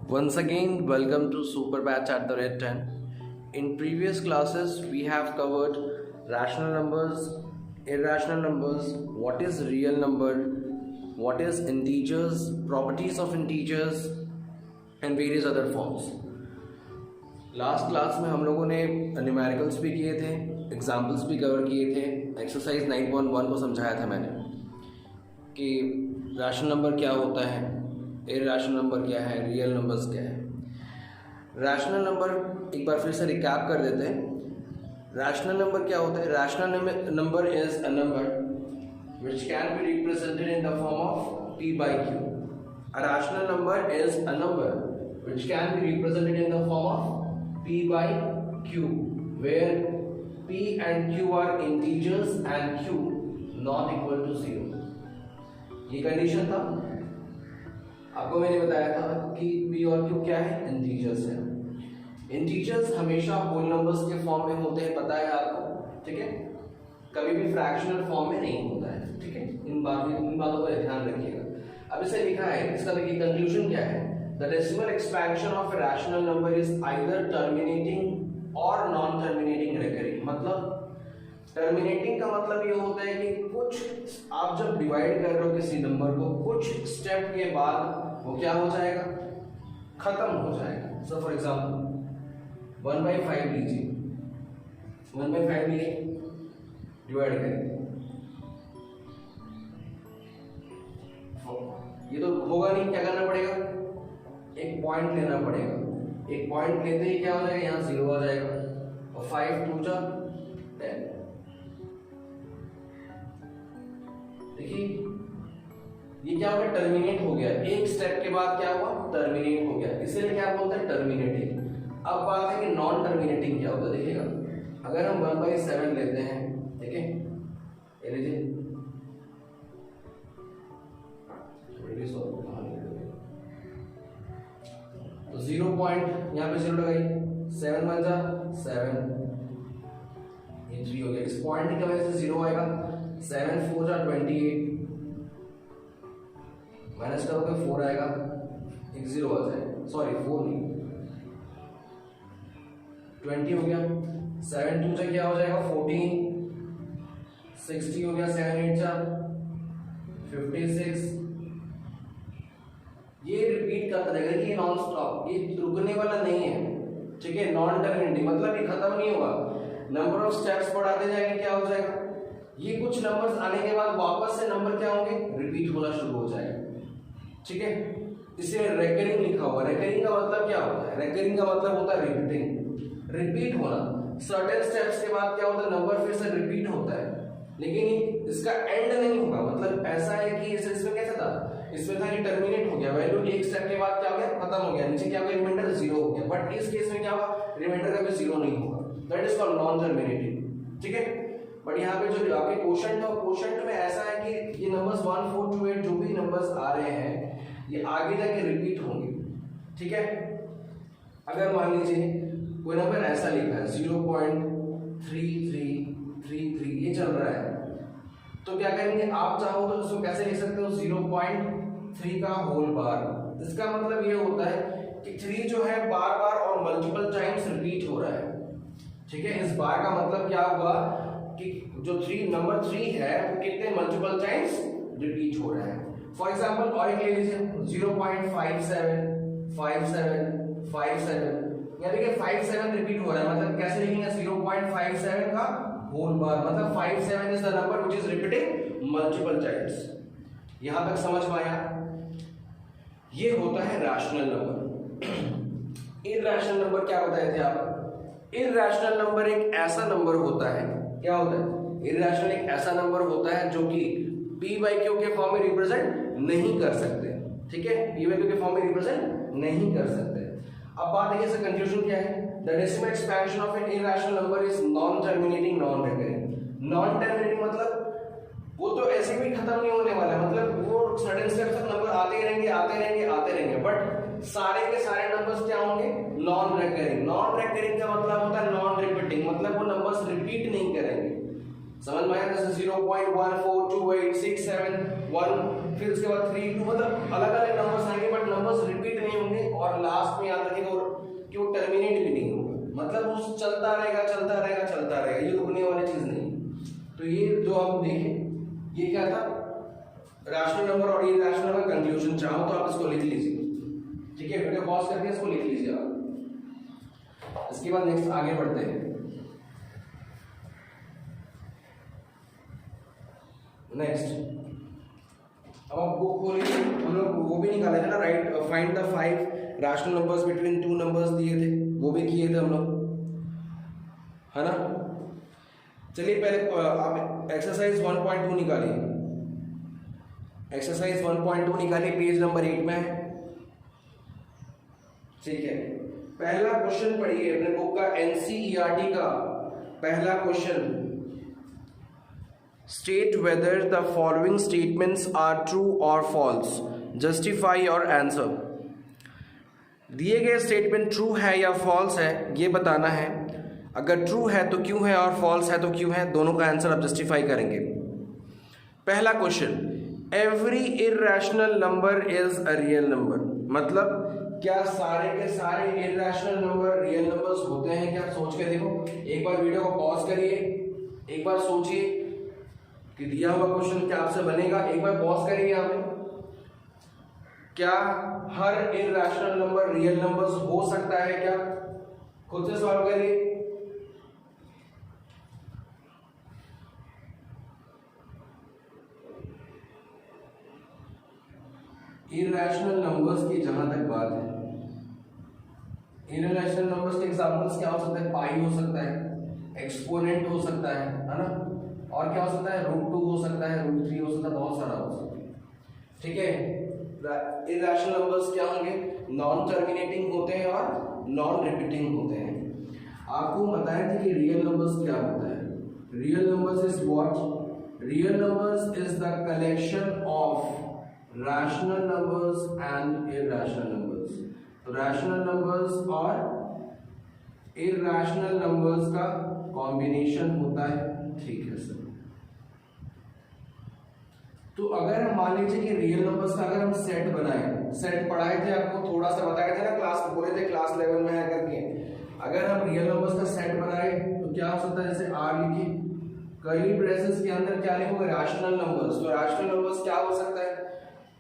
Once again, welcome to Super Batch at the Red 10. In previous classes, we have covered rational numbers, irrational numbers, what is real number, what is integers, properties of integers, and various other forms. Last class में हम लोगों ने numericals भी किए थे, examples भी cover किए थे, एक्सरसाइज 9.1 को समझाया था मैंने कि रैशनल नंबर क्या होता है, इरैशनल नंबर क्या है, रियल नंबर्स क्या है। रैशनल नंबर एक बार फिर से रिकैप कर देते हैं। रैशनल नंबर क्या होता है? Rational number is a number which can be represented in the form of p by q. A rational number is a number which can be represented in the form of p by q, where p and q are integers and q not equal to 0. ये condition था, आपको मैंने बताया था कि p और q क्या है? इंटीजर्स है। इंटीजर्स हमेशा होल नंबर्स के फॉर्म में होते हैं, पता है आपको, ठीक है? कभी भी फ्रैक्शनल फॉर्म में नहीं होता है, ठीक है? इन बातों का ध्यान रखिएगा। अब इसे लिखा है, इसका देखिए कंक्लूजन क्या है। The decimal expansion of a rational number is either terminating और नॉन टर्मिनेटिंग रेकरिंग। मतलब टर्मिनेटिंग का मतलब ये होता है कि कुछ आप जब डिवाइड कर रहे हो किसी नंबर को, कुछ स्टेप के बाद वो क्या हो जाएगा? खत्म हो जाएगा। सो फॉर एग्जांपल 1/5 लीजिए, 1/5 लिए डिवाइड करें, ये तो होगा नहीं, क्या करना पड़ेगा? एक पॉइंट लेना पड़ेगा। एक पॉइंट लेते ही क्या हो जाएगा? यहाँ 0 आ जाएगा और 5 2 जा 10। देखिए ये क्या हो गया? टर्मिनेट हो गया। एक स्टेप के बाद क्या हुआ? टर्मिनेट हो गया, इसलिए क्या बोलते हैं? टर्मिनेटिंग। अब बात है कि नॉन टर्मिनेटिंग क्या होता है। देखिएगा, अगर हम 1/7 लेते हैं, ठीक है, ये लीजिए, तो 0 पॉइंट यहाँ पे 0 लगाई, 7 बन जा 7, ये 3 हो गया। इस पॉइंट की वजह से 0 आएगा। 7 4 जा 28, माइनस करोगे 4 आएगा, एक 0 आ जाएगा, सॉरी 4 नहीं 20 हो गया। 7 2 जा क्या हो जाएगा? 14, 60 हो गया, 7 8 जा 56। ये रिपीट करता रहेगा, ये नॉन स्टॉप, ये रुकने वाला नहीं है, ठीक है? नॉन टर्मिनेटिंग मतलब ये खत्म नहीं होगा। नंबर ऑफ स्टेप्स बढ़ाते जाएंगे, क्या हो जाएगा? ये कुछ नंबर्स आने के बाद वापस से नंबर क्या होंगे? रिपीट होना शुरू हो जाएगा, ठीक है? इसे रेकरिंग लिखा हुआ। रेकरिंग का मतलब क्या होता है? रेकरिंग का मतलब होता है रिपीटिंग, रिपीट होना। सर्टेन स्टेप्स के बाद क्या होता है? नंबर फिर से रिपीट होता है, लेकिन इसका एंड नहीं होगा। मतलब ऐसा है कि इसमें कैसा था? इसमें था कि टर्मिनेट हो गया, वैल्यू एक स्टेप के बाद क्या हो गया? खत्म हो गया, नीचे क्या हो गया? रिमाइंडर 0 हो गया। बट इस केस में क्या होगा? रिमाइंडर कभी 0 नहीं होगा, that is called non terminating, ठीक है? बट यहाँ पे जो आपके क्वोशंट है, क्वोशंट में ऐसा है कि ये नंबर्स 1 4 2 8 जो भी नंबर्स आ रहे हैं, ये आगे जाके रिपीट होंगे, ठीक है? अगर मान लीजिए कोई नंबर ऐसा लिखा है 0.3333, ये चल रहा है, तो क्या करेंगे? आप चाहो तो इसको कैसे लिख सकते हो? 0.3 का होल बार। इसका मतलब ये होता है कि 3 जो है बार बार और मल्टीपल टाइम्स रिपीट हो रहा है, ठीक है? इस बार का मतलब क्या हुआ कि जो नंबर 3 है वो कितने मल्टीपल टाइम्स रिपीट हो रहा है। फॉर एग्जांपल और एक ले लीजिए 0.57 57 57, या देखिए 57 रिपीट हो रहा है, मतलब कैसे लिखेंगे? 0.57 का होल बार, मतलब 57 is the number which is repeating multiple times. यहां तक समझ में आया? ये होता है रैशनल नंबर। इरैशनल नंबर क्या बताए थे आप? इरैशनल नंबर एक ऐसा नंबर होता है, क्या होता है? इरैशनल एक ऐसा नंबर होता है जो कि p by q के फॉर्म में रिप्रेजेंट नहीं कर सकते, ठीक है? p by q के फॉर्म में रिप्रेजेंट नहीं कर सकते। अब बात देखिए, इसका कंक्लूजन क्या है? The decimal expansion of an irrational number is non-terminating, non-recurring. Non-terminating मतलब वो तो ऐसे भी खत्म नहीं होने वाला है, मतलब वो सर्टेन स्टेप तक नंबर आते ही रहेंगे, आते रहेंगे, आते रहेंगे, बट सारे के सारे नंबर्स क्या होंगे? Non recurring. नॉन रेकरिंग का मतलब होता है नॉन रिपीटिंग, मतलब वो नंबर्स रिपीट नहीं करेंगे। समझ में आया? जैसे 0.142867 1, फिर उसके बाद 3 2, मतलब अलग अलग नंबर्स आएंगे बट नंबर्स रिपीट नहीं होंगे और लास्ट याद रखेगा कि वो टर्मिनेट भी नहीं होगा, मतलब वो चलता रहेगा चलता रहेगा चलता रहेगा, ये रुकने वाली चीज नहीं। तो ये जो आप देखें ये क्या था, रैशनल नंबर और इरैशनल नंबर का कंक्लूजन। चाहो तो आप इसको लिख लीजिए, ठीक है, वीडियो पॉज करके इसको लिख लीजिए आप। इसके बाद नेक्स्ट आगे बढ़ते हैं। नेक्स्ट अब आप बुक खोलिए, हम लोग वो भी निकाले थे ना, right, find the 5 rational numbers between 2 numbers दिए थे, वो भी किए थे हम लोग, है ना। चलिए पहले आप एक्सरसाइज 1.2 निकालिए, एक्सरसाइज 1.2 निकालिए, पेज नंबर 8 में है, ठीक है। पहला क्वेश्चन पढ़िए अपने बुक का, एनसीईआरटी का पहला question, State whether the following statements are true or false. Justify your answer. दिए गए स्टेटमेंट ट्रू है या फॉल्स है ये बताना है। अगर ट्रू है तो क्यों है और फॉल्स है तो क्यों है, दोनों का आंसर आप जस्टिफाई करेंगे। पहला question, every irrational number is a real number, मतलब क्या सारे के सारे इरैशनल नंबर रियल नंबर्स होते हैं क्या? सोच के देखो, एक बार वीडियो को पॉज करिए, एक बार सोचिए कि दिया हुआ क्वेश्चन क्या आपसे बनेगा। एक बार पॉज करिए यहाँ पे, क्या हर इरैशनल नंबर रियल नंबर्स हो सकता है क्या? खुद से सॉल्व करिए। इरैशनल नंबर्स की जहां तक बात है, इरैशनल नंबर्स के एग्जांपल्स क्या हो सकते हैं? पाई हो सकता है, एक्सपोनेंट हो सकता है ना, और क्या हो सकता है? √2 हो सकता है, √3 हो सकता है, बहुत सारा हो सकता है, ठीक है। इरैशनल नंबर्स क्या होंगे? नॉन टर्मिनेटिंग होते हैं और नॉन रिपीटिंग होते हैं। आपको बताया था कि रियल नंबर्स क्या होता है। Real numbers is what? Real numbers is the collection of rational numbers and irrational numbers. तो रैशनल नंबर्स और इरैशनल नंबर्स का कॉम्बिनेशन होता है, ठीक है सर। तो अगर हम मान लीजिए कि रियल नंबर्स का अगर हम सेट बनाए, सेट पढ़ाए थे आपको, थोड़ा सा बताए थे ना, क्लास बोले थे क्लास लेवल में आकर के, अगर हम रियल नंबर्स का सेट बनाए तो क्या हो सकता है? जैसे आर लिखिए, कर्ली ब्रेसेस के अंदर क्या लिखोगे? Rational numbers. तो रैशनल नंबर्स क्या हो सकता है?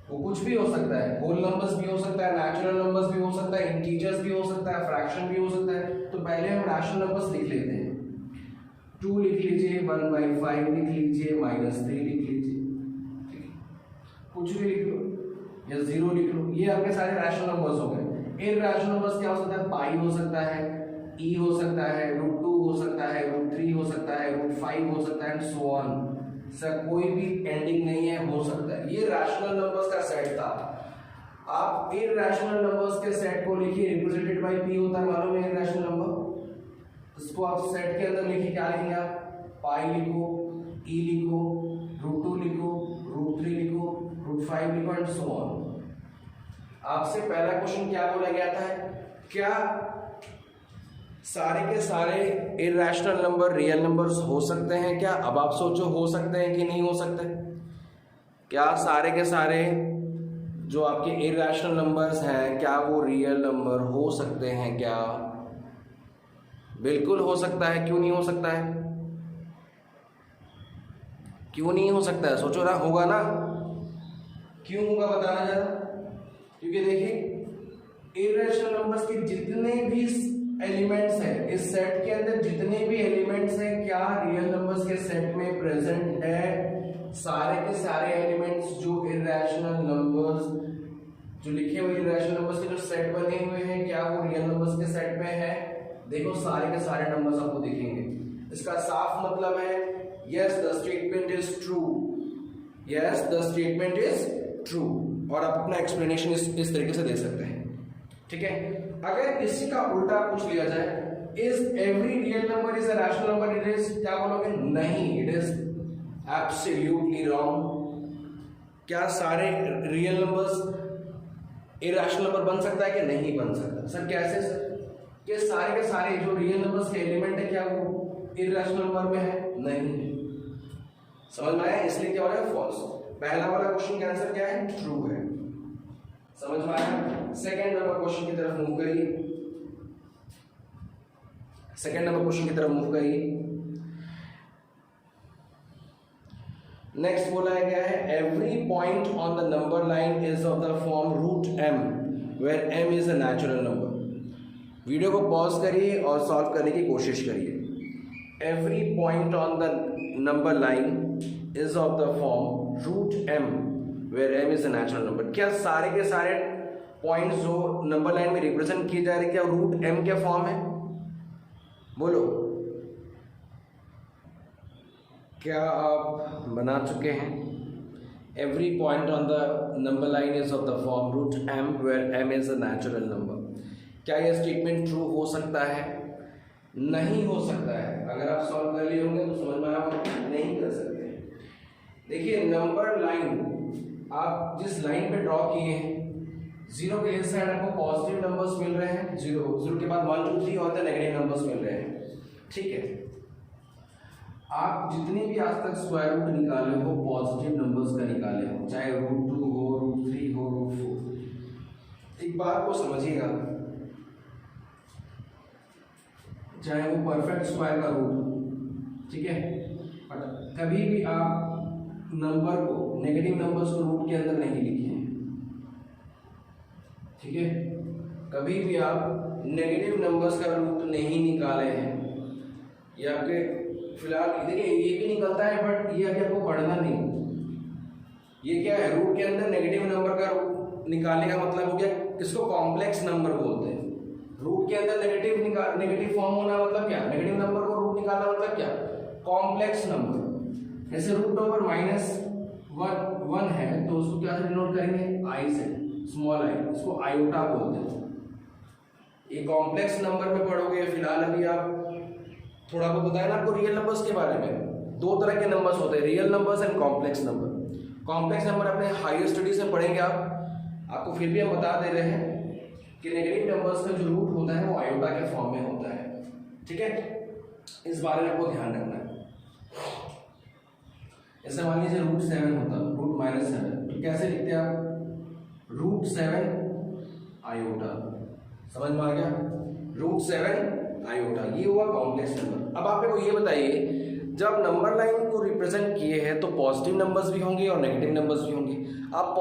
वो कुछ भी हो सकता है, होल नंबर्स भी हो सकता है, नेचुरल नंबर्स भी हो सकता है, इंटीजर्स भी हो सकता है, फ्रैक्शन भी हो सकता है। तो पहले हम रैशनल नंबर्स लिख लेते हैं। 2 लिख लीजिए, 1/5 लिख लीजिए, -3 लिख लीजिए, कुछ भी लिख लो या 0 लिख लो, ये आपके सारे रैशनल नंबर्स हो गए। इरैशनल नंबर्स क्या हो सकता है? पाई हो सकता है, ई हो सकता है, √2 हो सकता है, √3 हो सकता है, √5 हो सकता है, एंड सो ऑन। सर कोई भी एंडिंग नहीं है, हो सकता है। ये रैशनल नंबर्स का सेट था। आप इरैशनल नंबर्स के सेट को लिखिए, रिप्रेजेंटेड बाय पी होता है, मालूम है इरैशनल नंबर। इसको आप सेट के अंदर लिखिए, क्या लिखेंगे आप? पाई लिखो, ई लिखो, √2 लिखो, √3 लिखो, √5 लिखो, एंड सो ऑन। आपसे पहला क्वेश्चन क्या बोला गया था? क्या सारे के सारे इरैशनल नंबर रियल नंबर्स हो सकते हैं क्या? अब आप सोचो, हो सकते हैं कि नहीं हो सकते? क्या सारे के सारे जो आपके इरैशनल नंबर्स हैं क्या वो रियल नंबर हो सकते हैं क्या? बिल्कुल हो सकता है। क्यों नहीं हो सकता है? क्यों नहीं हो सकता है? सोचो ना, होगा ना। क्यों होगा बताना जरा। क्योंकि देखिए इरैशनल नंबर्स के जितने भी एलिमेंट्स हैं इस सेट के अंदर, जितने भी एलिमेंट्स हैं क्या रियल नंबर्स के सेट में प्रेजेंट है? सारे के सारे एलिमेंट्स जो इरैशनल नंबर्स जो लिखे हुए इरैशनल नंबर्स के जो सेट बने हुए हैं क्या वो रियल नंबर्स के सेट में है? देखो सारे के सारे नंबर्स आपको दिखेंगे। इसका साफ मतलब है yes the statement is true, yes the statement is true. और आप अपना एक्सप्लेनेशन इस तरीके से दे सकते हैं, ठीक है। अगर इसी का उल्टा पूछ लिया जाए, is every real number is a rational number, it is, क्या बोलोगे? नहीं, इट इज एब्सोल्युटली रॉन्ग। क्या सारे रियल नंबर्स इरैशनल नंबर बन सकता है कि नहीं बन सकता? सर कैसे सर? कि सारे के सारे जो रियल नंबर्स के एलिमेंट है क्या वो इरैशनल नंबर में है? नहीं। समझ में आया? इसलिए क्या हो रहा है? फॉल्स। पहला वाला क्वेश्चन का आंसर क्या है? ट्रू है। समझ में आया? सेकेंड नंबर क्वेश्चन की तरफ मूव करिए। सेकेंड नंबर क्वेश्चन की तरफ मूव करिए। नेक्स्ट बोला है क्या है, every point on the number line is of the form root m where m is a natural number. Video को पॉज करिए और सॉल्व करने की कोशिश करिए। Every point on the number line is of the form root m where m is a natural number. क्या सारे के सारे पॉइंट्स जो नंबर लाइन में रिप्रेजेंट किए जा रहे हैं क्या रूट एम के फॉर्म है? बोलो, क्या आप बना चुके हैं? Every point on the number line is of the form root m where m is a natural number. क्या यह स्टेटमेंट ट्रू हो सकता है? नहीं हो सकता है। अगर आप सॉल्व कर लिए होंगे तो समझ में आप नहीं कर सकते। देखिए नंबर लाइन आप जिस लाइन पे ड्रॉ किए हैं, जीरो के इस साइड आपको पॉजिटिव नंबर्स मिल रहे हैं, जीरो के बाद 1 2 3 और नेगेटिव नंबर्स मिल रहे हैं, ठीक है। आप जितने भी आज तक स्क्वायर रूट निकाले हो पॉजिटिव नंबर्स का निकाले हो, चाहे √2 हो, √3 हो, √4। एक बात को समझिएगा, चाहे वो परफेक्ट स्क्वायर का रूट, ठीक है, बट कभी भी आप नंबर को, नेगेटिव नंबर्स को रूट के अंदर नहीं लिखिए, ठीक है। कभी भी आप नेगेटिव नंबर्स का रूट नहीं निकाले हैं। ये आपके फिलहाल देखिए ये भी निकलता है, बट ये अभी आपको पढ़ना नहीं। ये क्या है, रूट के अंदर नेगेटिव नंबर का रूट निकालने का मतलब हो गया, इसको कॉम्प्लेक्स नंबर बोलते हैं। रूट के अंदर नेगेटिव फॉर्म होना मतलब क्या, नेगेटिव नंबर को रूट निकालना मतलब क्या, कॉम्प्लेक्स नंबर। जैसे √-1 है तो उसको क्या से डिनोट करेंगे, आई से, स्मॉल आई, इसको आयोटा बोलते हैं। ये कॉम्प्लेक्स नंबर में पढ़ोगे। फिलहाल अभी आप थोड़ा बहुत बताया ना आपको रियल नंबर्स के बारे में। दो तरह के नंबर्स होते हैं, real numbers and complex number. Complex number अपने हायर स्टडीज में पढ़ेंगे आपको फिर भी हम बता दे रहे हैं कि नेगेटिव नंबर्स का जो रूट होता है वो आयोटा के फॉर्म में होता है, ठीक है। इस बारे में आपको ध्यान रखना है। जैसे मान लीजिए √7 होता है, √-7, तो कैसे लिखते हैं आप, √7 आयोटा। समझ में आ गया, √7 आयोटा, ये हुआ कॉम्प्लेक्स नंबर। अब आप मेरे को ये बताइए, जब नंबर लाइन को रिप्रेजेंट किए हैं तो पॉजिटिव नंबर्स भी होंगे और नेगेटिव नंबर्स भी होंगे। आप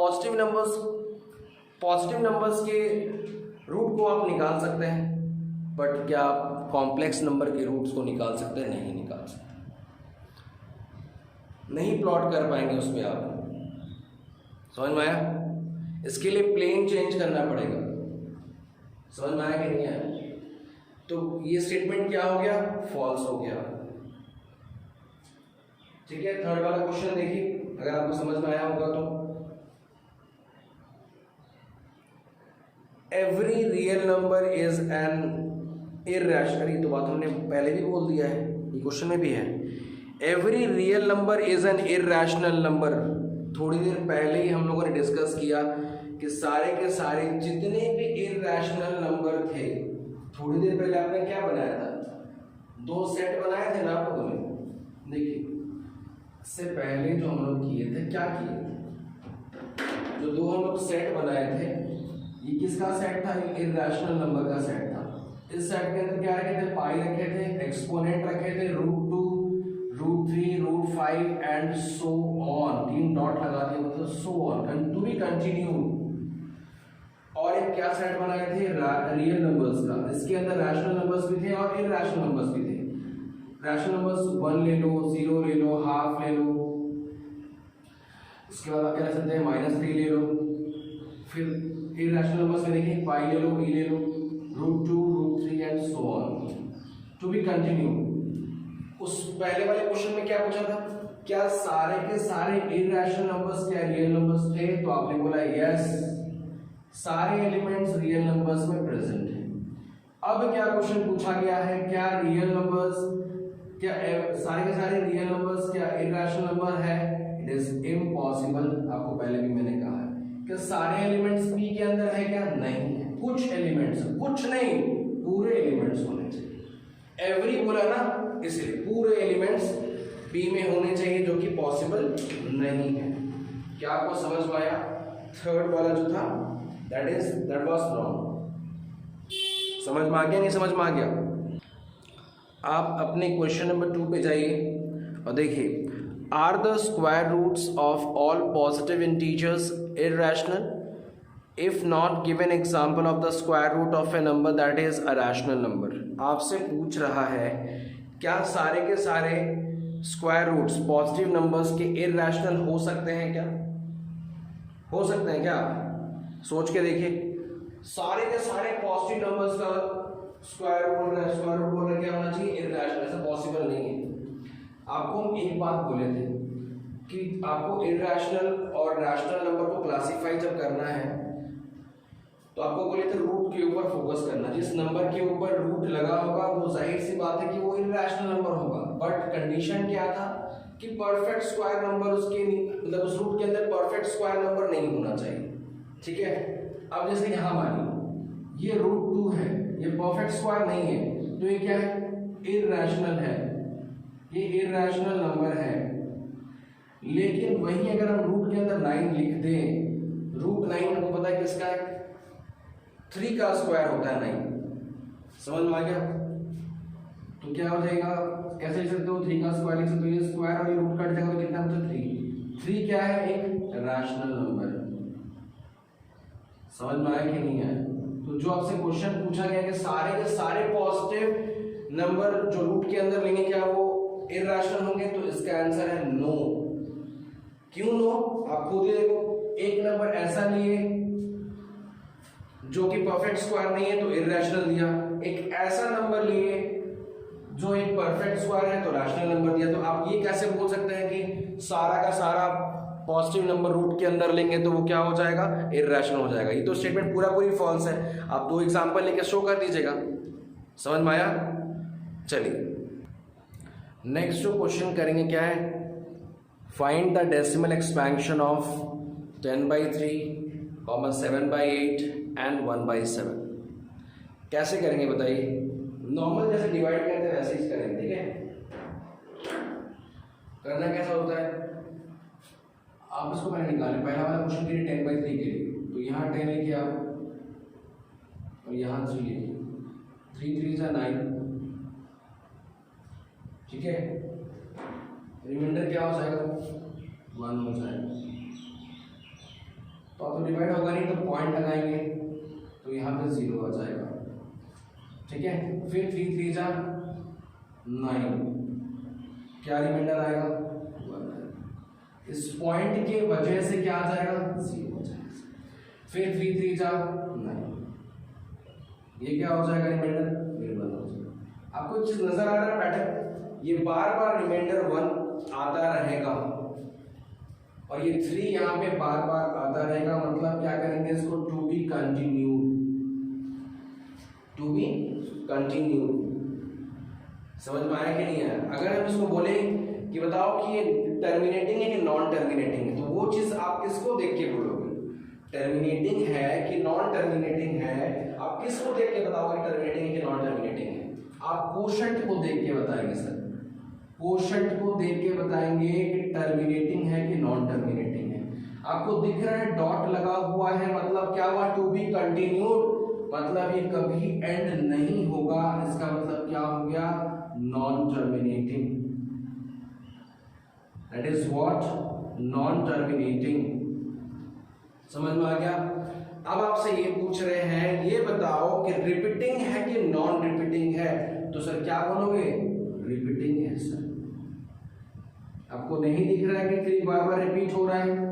पॉजिटिव नंबर्स के रूट को आप निकाल सकते हैं, बट क्या आप कॉम्प्लेक्स नंबर के रूट्स को निकाल सकते हैं? नहीं निकाल सकते, नहीं प्लॉट कर पाएंगे उसमें आप। समझ में आया? इसके लिए प्लेन चेंज करना पड़ेगा। समझ में आया कि नहीं आया? तो ये स्टेटमेंट क्या हो गया, फॉल्स हो गया, ठीक है। थर्ड वाला क्वेश्चन देखिए, अगर आपको समझ में आया होगा तो, every real number is an irrational, ये तो बात हमने पहले भी बोल दिया है, ये क्वेश्चन में भी है। Every real number is an irrational number. थोड़ी देर पहले ही हम लोगों ने डिस्कस किया कि सारे के सारे जितने भी इररेशनल नंबर थे, थोड़ी देर पहले आपने क्या बनाया था, 2 सेट बनाए थे ना आप लोगों ने। देखिए इससे पहले जो हम लोग किए थे, क्या किए थे, जो 2 हम लोग सेट बनाए थे, ये किसका सेट था, ये इररेशनल नंबर का सेट था। इस सेट के अंदर क्या रखे थे, पाई रखे थे, एक्सपोनेंट रखे थे, √2, √3, √5 एंड सो ऑन। 3 डॉट लगा दिए, मतलब so on, to be continue. और एक क्या सेट बनाए थे, रियल नंबर्स का। इसके अंदर रैशनल नंबर्स भी थे और इररेशनल नंबर्स भी थे। रैशनल नंबर्स 1 ले लो, 0 ले लो, हाफ ले लो, उसके बाद आप क्या ले सकते हैं, -3 ले लो। फिर इररेशनल नंबर्स में देखिए, पाई ले लो, ई ले लो, √2, √3 and so on, to be continue. उस पहले वाले क्वेश्चन में क्या पूछा था, क्या सारे के सारे इररेशनल नंबर्स क्या रियल नंबर्स थे, तो आपने बोला यस, सारे एलिमेंट्स रियल नंबर्स में प्रेजेंट हैं। अब क्या क्वेश्चन पूछा गया है, क्या रियल नंबर्स, क्या सारे के सारे रियल नंबर्स क्या इररेशनल नंबर है? It is impossible. आपको पहले भी मैंने कहा है कि सारे एलिमेंट्स पी के अंदर है क्या, नहीं है। कुछ एलिमेंट्स, कुछ नहीं, पूरे एलिमेंट्स होने चाहिए। एवरी बोला ना, इसलिए पूरे एलिमेंट्स पी में होने चाहिए, जो कि पॉसिबल नहीं है। क्या आपको समझ में आया? थर्ड वाला जो था दैट वाज रॉन्ग। समझ में आ गया, नहीं समझ में आ गया? आप अपने क्वेश्चन नंबर 2 पे जाइए और देखिए, are the square roots of all positive integers irrational? If not, give an example of the square root of a number that is a rational number. आपसे पूछ रहा है क्या सारे के सारे स्क्वायर रूट्स पॉजिटिव नंबर्स के इरैशनल हो सकते हैं? क्या हो सकते हैं? क्या सोच के देखिए, सारे के सारे पॉजिटिव नंबर्स का स्क्वायर रूट बोल रहा है, क्या होना चाहिए? इरैशनल। ऐसा पॉसिबल नहीं है। आपको हम एक बात बोले थे कि आपको इरैशनल और रैशनल नंबर को क्लासिफाई जब करना है तो आपको बोले थे रूट के ऊपर फोकस करना। जिस नंबर के ऊपर रूट लगा होगा वो जाहिर सी बात है कि वो इरैशनल नंबर होगा, बट कंडीशन क्या था कि परफेक्ट स्क्वायर नंबर उसके मतलब उस रूट के अंदर परफेक्ट स्क्वायर नंबर नहीं होना चाहिए। ठीक है, अब जैसे यहां मानिए ये रूट 2 है, ये परफेक्ट स्क्वायर नहीं है, तो ये क्या है? इरैशनल है, ये इरैशनल नंबर है। लेकिन वहीं अगर हम रूट के अंदर 9 लिख दें, रूट 9 हमको पता है किसका है? 3 का स्क्वायर होता है 9। समझ में आ गया? तो क्या हो जाएगा? कैसे लिख सकते हो? 3 का स्क्वायर लिख सकते हो, ये स्क्वायर और ये रूट कट जाएगा तो कितना बचा? 3। 3 क्या है? एक रैशनल नंबर। समझ में आया कि नहीं आया? तो जो आपसे क्वेश्चन पूछा गया कि सारे के सारे पॉजिटिव नंबर जो रूट के अंदर लेंगे क्या वो इरैशनल होंगे, तो इसका आंसर है नो। क्यों नो? आप खुद ही देखो, एक नंबर ऐसा लिए जो कि परफेक्ट स्क्वायर नहीं है तो इरैशनल दिया, एक ऐसा नंबर लिए जो एक परफेक्ट स्क्वायर है तो रैशनल नंबर दिया। तो आप ये कैसे बोल सकते हैं कि सारा का सारा पॉजिटिव नंबर रूट के अंदर लेंगे तो वो क्या हो जाएगा? इरैशनल हो जाएगा। ये तो स्टेटमेंट पूरा पूरी फॉल्स है। आप 2 एग्जांपल लेके शो कर दीजिएगा। समझ में आया? चलिए नेक्स्ट जो क्वेश्चन करेंगे क्या है? Find the decimal expansion of 10/3, 7/8 and 1/7। कैसे करेंगे बताइए? नॉर्मल जैसे डिवाइड करते हैं वैसे ही करेंगे। ठीक है, करना कैसा होता है? आप इसको पहले निकालें। पहला वाला क्वेश्चन के लिए 10/3 के लिए तो यहाँ 10 लिखिए आप और यहाँ 3 लिखिए। 3 3 जा 9। ठीक है, रिमाइंडर क्या हो जाएगा? 1 हो जाएगा। तो आप तो डिवाइड होगा नहीं तो पॉइंट लगाएंगे तो यहाँ पे 0 आ जाएगा। ठीक है, फिर 3 3 जा 9, क्या रिमाइंडर आएगा? 1। इस पॉइंट के वजह से क्या आ जाएगा? 0 हो जाएगा। फिर 3 3 जा 9, ये क्या हो जाएगा? रिमाइंडर फिर 1 हो जाएगा। आपको चीज नजर आ रहा है पैटर्न? ये बार बार रिमाइंडर 1 आता रहेगा और ये 3 यहाँ पे बार बार आता रहेगा। मतलब क्या करेंगे इसको? To be continued, to be continued. समझ में आया कि नहीं आया? अगर हम इसको बोले कि बताओ कि ये टर्मिनेटिंग है कि नॉन टर्मिनेटिंग है, तो वो चीज आप किसको देख के बोलोगे? टर्मिनेटिंग है कि नॉन टर्मिनेटिंग है, आप किसको देख के बताओगे टर्मिनेटिंग है कि नॉन टर्मिनेटिंग है? आप कोशंट को देख के बताएंगे सर, कोशंट को देख के बताएंगे कि टर्मिनेटिंग है कि नॉन टर्मिनेटिंग है। आपको दिख रहा है डॉट लगा हुआ है, मतलब क्या हुआ? टू बी कंटिन्यूड, मतलब ये कभी एंड नहीं होगा। इसका मतलब क्या हो गया? Non terminating. That is what? Non terminating. समझ में आ गया? अब आपसे ये पूछ रहे हैं, ये बताओ कि रिपीटिंग है कि नॉन रिपीटिंग है, तो सर क्या बोलोगे? रिपीटिंग है सर। आपको नहीं दिख रहा है कि 3 बार बार रिपीट हो रहा है?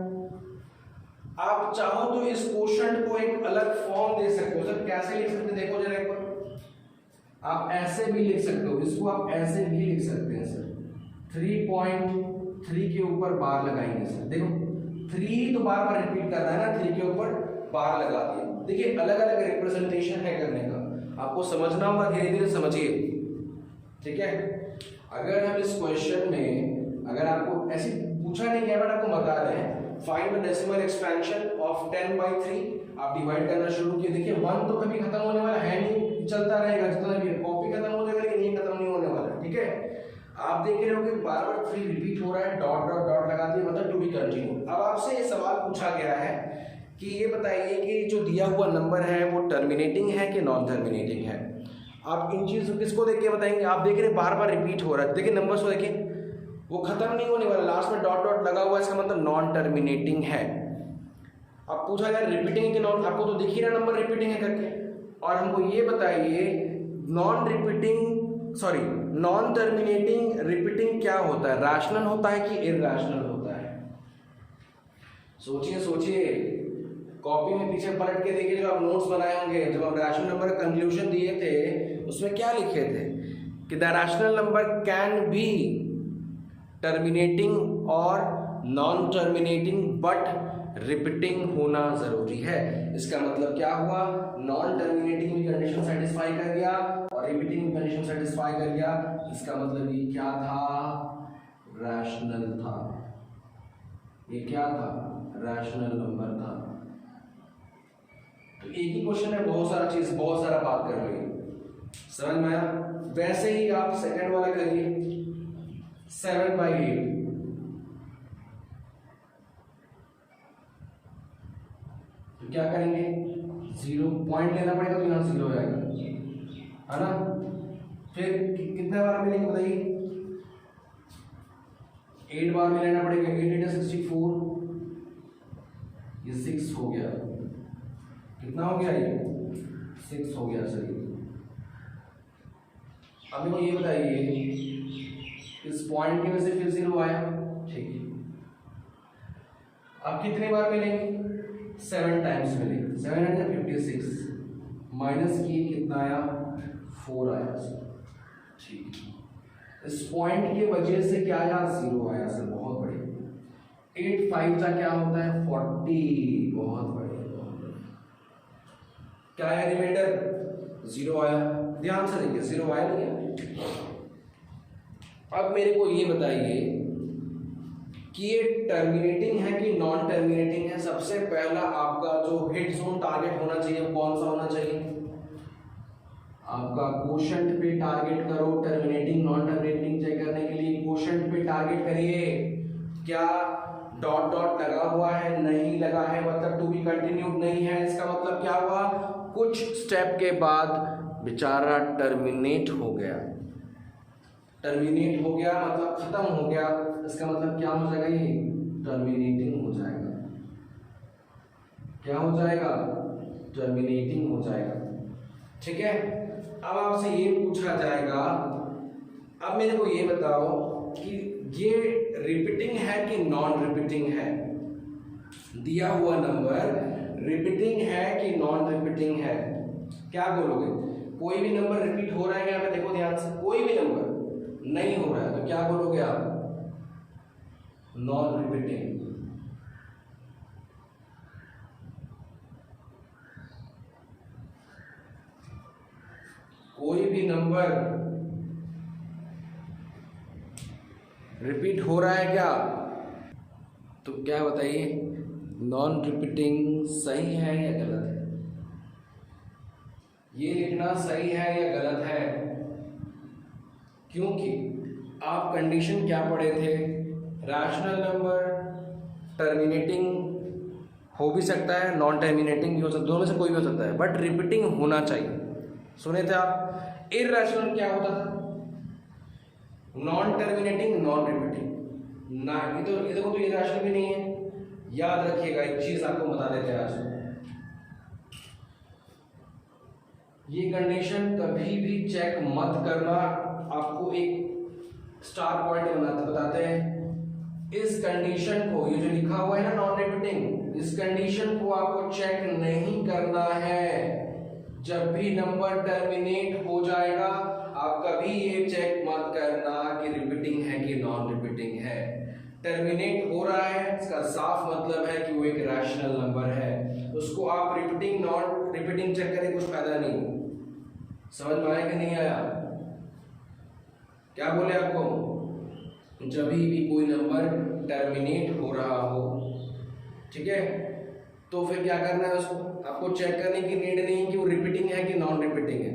आप चाहो तो इस क्वोशंट को एक अलग फॉर्म दे सकते हो सर। कैसे लिख सकते? देखो जरा एक बार, आप ऐसे भी लिख सकते हो, इसको आप ऐसे भी लिख सकते हैं सर। 3.3 के ऊपर बार लगाएंगे सर। देखो 3 तो बार बार रिपीट कर रहा है ना, 3 के ऊपर बार लगा दिया। देखिए अलग अलग रिप्रेजेंटेशन है करने का, आपको समझना होगा, धीरे धीरे समझिए। ठीक है, अगर हम इस क्वेश्चन में अगर आपको ऐसे पूछा नहीं गया बट आपको बता रहे हैं find the decimal expansion of 10/3, आप डिवाइड करना शुरू किए। देखिए 1 तो कभी खत्म होने वाला है नहीं, चलता रहेगा जितना भी। कॉपी खत्म हो जाएगा लेकिन ये खत्म नहीं होने वाला। ठीक है, आप देख रहे हो कि बार बार 3 रिपीट हो रहा है, डॉट डॉट डॉट लगा दिए, मतलब टू बी कंटिन्यू। अब आपसे ये सवाल पूछा गया है कि ये बताइए कि जो दिया हुआ नंबर है वो टर्मिनेटिंग है कि नॉन टर्मिनेटिंग है। आप इन चीज़ों किसको देख के बताएंगे? आप देख रहे बार बार रिपीट हो रहा है, देखिए नंबर्स को देखिए, वो खत्म नहीं होने वाला, लास्ट में डॉट डॉट लगा हुआ है, इसका मतलब नॉन टर्मिनेटिंग है। अब पूछा जाए रिपीटिंग के नॉन, आपको तो दिख ही रहा नंबर रिपीटिंग है करके। और हमको ये बताइए नॉन टर्मिनेटिंग रिपीटिंग क्या होता है? रैशनल होता है कि इरैशनल होता है? सोचिए सोचिए, कॉपी में पीछे पलट के देखिए, जो आप नोट्स बनाए होंगे, जब हम रैशनल नंबर का कंक्लूजन दिए थे उसमें क्या लिखे थे कि the rational number can be terminating और नॉन टर्मिनेटिंग बट रिपीटिंग होना जरूरी है। इसका मतलब क्या हुआ? नॉन टर्मिनेटिंग भी कंडीशन सेटिस्फाई कर गया और रिपीटिंग कंडीशन सेटिस्फाई कर गया। इसका मतलब ये क्या था? रैशनल था। ये क्या था? रैशनल नंबर था। तो एक ही क्वेश्चन है, बहुत सारा चीज, बहुत सारा बात कर रही है, समझ में आया? वैसे ही आप सेकंड वाला करिए, 7/8। तो क्या करेंगे? 0 पॉइंट लेना पड़ेगा, तो यहाँ 0 आएगा, है ना? फिर कितने बार मिलेंगे बताइए? 8 बार में लेना पड़ेगा। 8 × 64, ये 6 हो गया। कितना हो गया? ये 6 हो गया सर। अब मेरे को ये बताइए, इस पॉइंट की वजह से फिर 0 आया, ठीक है। अब कितने बार मिलेंगे? 7 टाइम्स मिलेंगे। 756 माइनस किए, कितना आया? 4 आया सर, ठीक है। इस पॉइंट की वजह से क्या आया? 0 आया सर, बहुत बढ़िया। 8 5 का क्या होता है? 40, बहुत बढ़िया। क्या आया रिमाइंडर? 0 आया। ध्यान से देखिए, 0 आया नहीं है। अब मेरे को ये बताइए कि ये टर्मिनेटिंग है कि नॉन टर्मिनेटिंग है? सबसे पहला आपका जो हिट जोन टारगेट होना चाहिए कौन सा होना चाहिए? आपका क्वोशंट पे टारगेट करो। टर्मिनेटिंग नॉन टर्मिनेटिंग चेक करने के लिए क्वोशंट पे टारगेट करिए। क्या डॉट डॉट लगा हुआ है? नहीं लगा है, मतलब टू बी कंटिन्यूड नहीं है। इसका मतलब क्या हुआ? कुछ स्टेप के बाद बेचारा टर्मिनेट हो गया। टर्मिनेट हो गया मतलब खत्म हो गया। इसका मतलब क्या हो जाएगा? ये टर्मिनेटिंग हो जाएगा। क्या हो जाएगा? टर्मिनेटिंग हो जाएगा, ठीक है। अब आपसे ये पूछा जाएगा, अब मेरे को ये बताओ कि ये रिपीटिंग है कि नॉन रिपीटिंग है? दिया हुआ नंबर रिपीटिंग है कि नॉन रिपीटिंग है? क्या बोलोगे? कोई भी नंबर रिपीट हो रहा है क्या? देखो ध्यान से, कोई भी नंबर नहीं हो रहा है तो क्या बोलोगे आप? Non repeating. कोई भी नंबर रिपीट हो रहा है क्या? तो क्या बताइए, नॉन रिपीटिंग सही है या गलत है? ये लिखना सही है या गलत है? क्योंकि आप कंडीशन क्या पढ़े थे? रैशनल नंबर टर्मिनेटिंग हो भी सकता है, नॉन टर्मिनेटिंग भी हो सकता है, दोनों में से कोई भी हो सकता है, बट रिपीटिंग होना चाहिए। सुने थे आप? इरैशनल क्या होता था? नॉन टर्मिनेटिंग, नॉन रिपीटिंग ना। ये देखो तो इरैशनल भी नहीं है। याद रखिएगा, एक चीज आपको बता देते हैं आज, ये कंडीशन कभी भी चेक मत करना। आपको एक स्टार पॉइंट बताते हैं, इस कंडीशन को, ये जो लिखा हुआ है ना नॉन रिपीटिंग, इस कंडीशन को आपको चेक नहीं करना है। जब भी नंबर टर्मिनेट हो जाएगा, आप कभी ये चेक मत करना कि रिपीटिंग है कि नॉन रिपीटिंग है। टर्मिनेट हो रहा है, इसका साफ मतलब है कि वो एक रैशनल नंबर है। उसको आप रिपीटिंग नॉन रिपीटिंग चेक करें, कुछ फायदा नहीं। समझ में आया कि नहीं आया? क्या बोले आपको? जब भी कोई नंबर टर्मिनेट हो रहा हो, ठीक है, तो फिर क्या करना है? उसको आपको चेक करने की नीड नहीं है कि वो रिपीटिंग है कि नॉन रिपीटिंग है।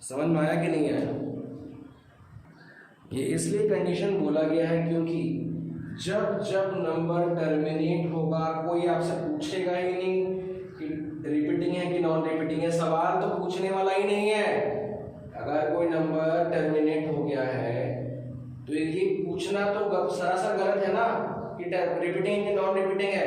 समझ में आया कि नहीं आया? ये इसलिए कंडीशन बोला गया है क्योंकि जब जब नंबर टर्मिनेट होगा कोई आपसे पूछेगा ही नहीं कि रिपीटिंग है कि नॉन रिपीटिंग है, सवाल तो पूछने वाला ही नहीं है। अगर कोई नंबर टर्मिनेट हो गया है तो ये पूछना तो सरासर गलत है ना कि रिपीटिंग है कि नॉन रिपीटिंग है।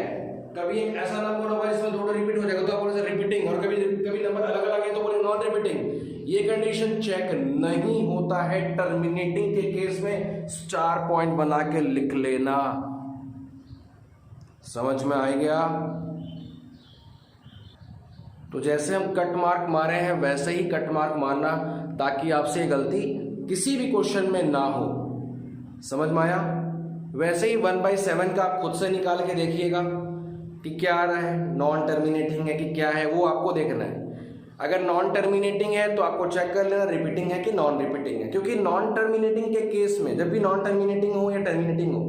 कभी एक ऐसा नंबर होगा जिसमें दोनों रिपीट हो जाएगा तो आप बोले रिपीटिंग, और कभी कभी नंबर अलग अलग है तो बोले नॉन रिपीटिंग। ये कंडीशन चेक नहीं होता है टर्मिनेटिंग के केस में। स्टार पॉइंट बना के लिख लेना। समझ में आ गया? तो जैसे हम कट मार्क मारे हैं वैसे ही कट मार्क मारना ताकि आपसे ये गलती किसी भी क्वेश्चन में ना हो। समझ में आया? वैसे ही 1/7 का आप खुद से निकाल के देखिएगा कि क्या आ रहा है, नॉन टर्मिनेटिंग है कि क्या है, वो आपको देखना है। अगर नॉन टर्मिनेटिंग है तो आपको चेक कर लेना रिपीटिंग है कि नॉन रिपीटिंग है, क्योंकि नॉन टर्मिनेटिंग के केस में जब भी नॉन टर्मिनेटिंग हो या टर्मिनेटिंग हो,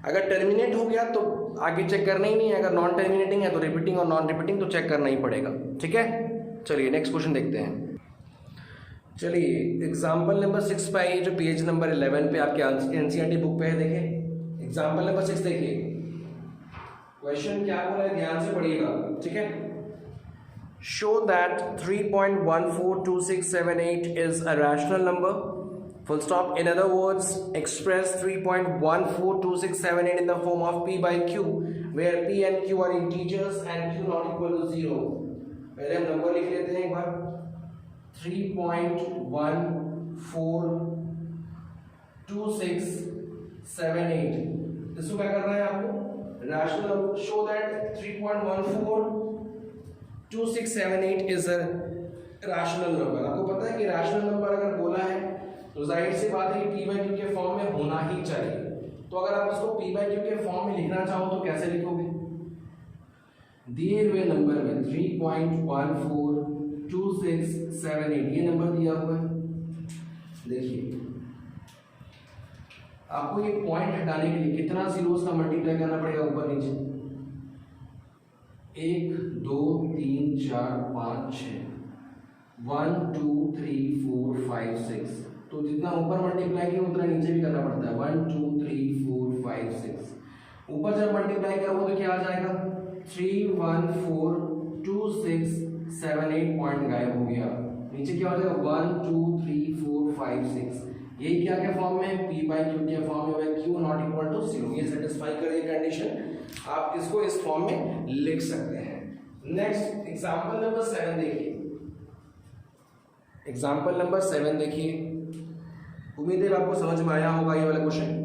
अगर टर्मिनेट हो गया तो आगे चेक करना ही नहीं है। अगर नॉन टर्मिनेटिंग है तो रिपीटिंग और नॉन रिपीटिंग तो चेक करना ही पड़ेगा। ठीक है, चलिए नेक्स्ट क्वेश्चन देखते हैं। चलिए एग्जाम्पल नंबर 6 पे आइए, जो पेज नंबर 11 पे आपके एनसीईआरटी बुक पे है। देखिए एग्जाम्पल नंबर 6 देखिए, क्वेश्चन क्या बोला है ध्यान से पढ़िएगा। ठीक है, show that 3.142678 is a rational number, full stop. In other words, express 3.142678 in the form of p by q, where p and q are integers and q not equal to 0. पहले हम नंबर लिख लेते हैं एक बार। 3.142678, इसको क्या करना है आपको? Rational number. Show that 3.142678 is a rational number. आपको पता है कि रैशनल नंबर अगर बोला है तो जाहिर सी बात है कि p by q के फॉर्म में होना ही चाहिए। तो अगर आप इसको p by q के फॉर्म में लिखना चाहो तो कैसे लिखोगे? दिए हुए नंबर में 3.142678 ये नंबर दिया हुआ है। देखिए आपको ये पॉइंट हटाने के लिए कितना जीरोस का मल्टीप्लाई करना पड़ेगा ऊपर नीचे? 1 2 3 4 5 6, 1 2 3 4 5 6। तो जितना ऊपर मल्टीप्लाई किया उतना नीचे भी करना पड़ता है। 1 2 3 4 5 6। ऊपर जब मल्टीप्लाई करोगे तो क्या आ जाएगा? 3 1 4 2 6 7 8 पॉइंट गायब हो गया। नीचे क्या हो जाएगा? 1 2 3 4 5 6। यही क्या के फॉर्म में? p by q के फॉर्म में, q नॉट इक्वल टू 0। ये सेटिस्फाई करेगी कंडीशन, आप इसको इस फॉर्म में लिख सकते हैं। नेक्स्ट एग्जांपल नंबर 7 देखिए। एग्जांपल नंबर 7 देखिए, उम्मीद है आपको समझ में आया होगा ये वाला क्वेश्चन।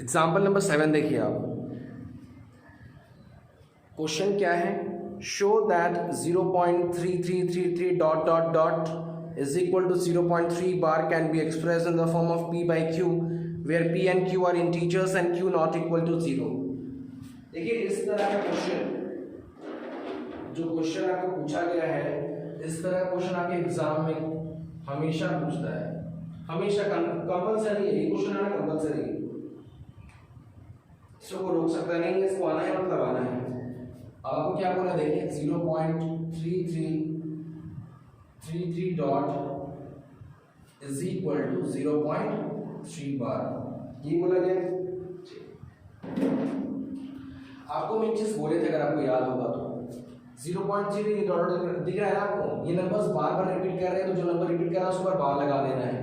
एग्जाम्पल नंबर 7 देखिए आप। क्वेश्चन क्या है? Show that 0.3333 dot dot dot is equal to 0.3 bar can be express in the form of p by q, where p and q are integers and q not equal to 0। देखिए इस तरह का question, जो question आपको पूछा गया है, इस तरह का क्वेश्चन आपके एग्जाम में हमेशा पूछता है। हमेशा कंपलसरी है, ये क्वेश्चन आना कंपलसरी है, इसको रोक सकता नहीं है, इसको आना है मतलब आना है। अब आपको क्या बोला? देखिए 0.3333 डॉट इज इक्वल टू 0.3 बार, ये बोला गया। आपको मैं चीज बोले थे अगर आपको याद होगा तो 0.3 डॉट दिख रहा है ना आपको? ये नंबर्स बार बार रिपीट कर रहे हैं, तो जो नंबर रिपीट कर रहा है उस पर बार लगा देना है।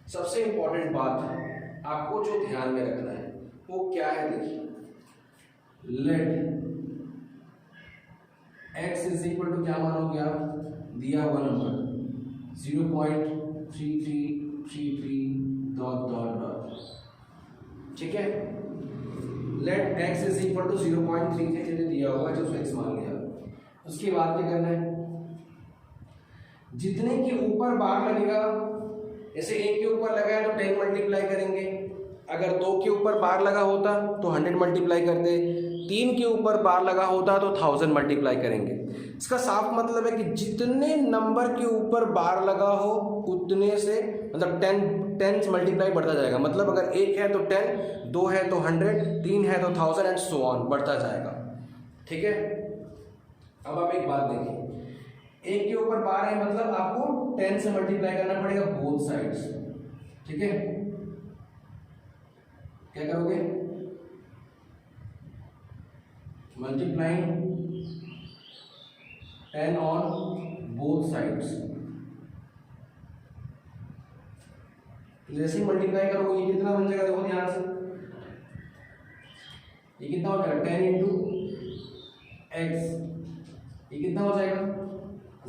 सबसे इंपॉर्टेंट बात आपको जो ध्यान में रखना है वो क्या है? देखिए let x is equal to क्या मानोगे आप? दिया हुआ नंबर 0.3333 डॉट डॉट डॉट। ठीक है, let x is equal to 0.3333 दिया हुआ जो x मान लिया। उसके बाद क्या करना है? जितने के ऊपर बार लगेगा, जैसे 1 के ऊपर लगा है तो 10 मल्टीप्लाई करेंगे, अगर 2 के ऊपर बार लगा होता तो 100 मल्टीप्लाई करते, 3 के ऊपर बार लगा होता तो 1000 मल्टीप्लाई करेंगे। इसका साफ मतलब है कि जितने नंबर के ऊपर बार लगा हो उतने से मतलब 10 मल्टीप्लाई बढ़ता जाएगा। मतलब अगर 1 है तो 10, 2 है तो 100, 3 है तो 1000 एंड सो ऑन बढ़ता जाएगा। ठीक है, अब आप एक बात देखिए, 1 के ऊपर बार है मतलब आपको 10 से मल्टीप्लाई करना पड़ेगा बोथ साइड्स। ठीक है, क्या करोगे, मल्टीप्लाइंग 10 ऑन बोथ साइड्स। जैसे ही मल्टीप्लाई करोगे ये कितना बन जाएगा, देखो ध्यान से, ये कितना हो जाएगा 10 इंटू एक्स, ये कितना हो जाएगा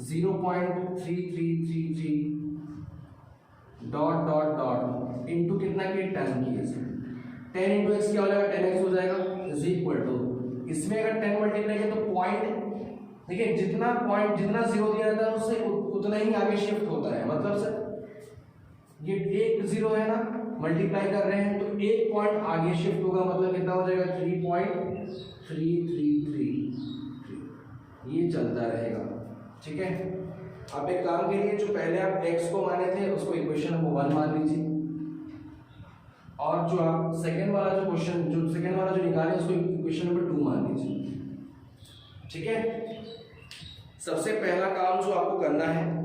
0.3333 डॉट डॉट डॉट इंटू कितना की 10 की, 10 इंटू एक्स क्या हो जाएगा 10x हो जाएगा इज इक्वल टू, इसमें अगर 10 मल्टीप्लाई किया तो पॉइंट, देखिए जितना पॉइंट जितना जीरो दिया जाता है उससे उतना ही आगे शिफ्ट होता है, मतलब सर ये एक जीरो है ना, मल्टीप्लाई कर रहे हैं तो एक पॉइंट आगे शिफ्ट होगा, मतलब कितना हो जाएगा 3.333, ये चलता रहेगा। ठीक है, आप एक काम करिए, जो पहले आप x को माने थे उसको इक्वेशन नंबर 1 मान लीजिए, और जो आप सेकंड वाला जो क्वेश्चन जो निकाले उसको इक्वेशन नंबर 2 मान लीजिए। ठीक है, सबसे पहला काम जो आपको करना है,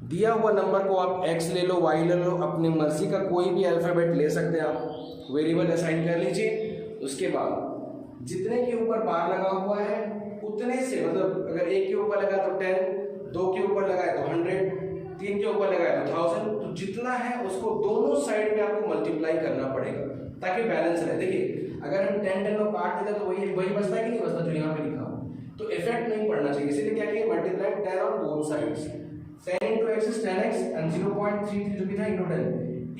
दिया हुआ नंबर को आप x ले लो, y ले लो, अपनी मर्जी का कोई भी अल्फाबेट ले सकते हैं आप, वेरिएबल असाइन कर लीजिए। उसके बाद जितने के ऊपर बार लगा हुआ है उतने से, मतलब अगर एक के ऊपर लगा तो 10, दो के ऊपर लगाए तो 100, 3 के ऊपर लगाए तो 1000, तो जितना है उसको दोनों साइड में आपको मल्टीप्लाई करना पड़ेगा ताकि बैलेंस रहे। देखिए अगर हम 10 को काट देते तो वही बचता है कि नहीं बचता, जो यहाँ पे लिखा हो, तो इफेक्ट नहीं पड़ना चाहिए, इसीलिए क्या किया, multiply 10 on both sides, 10 into x is 10x and 0.33 जो भी था into 10,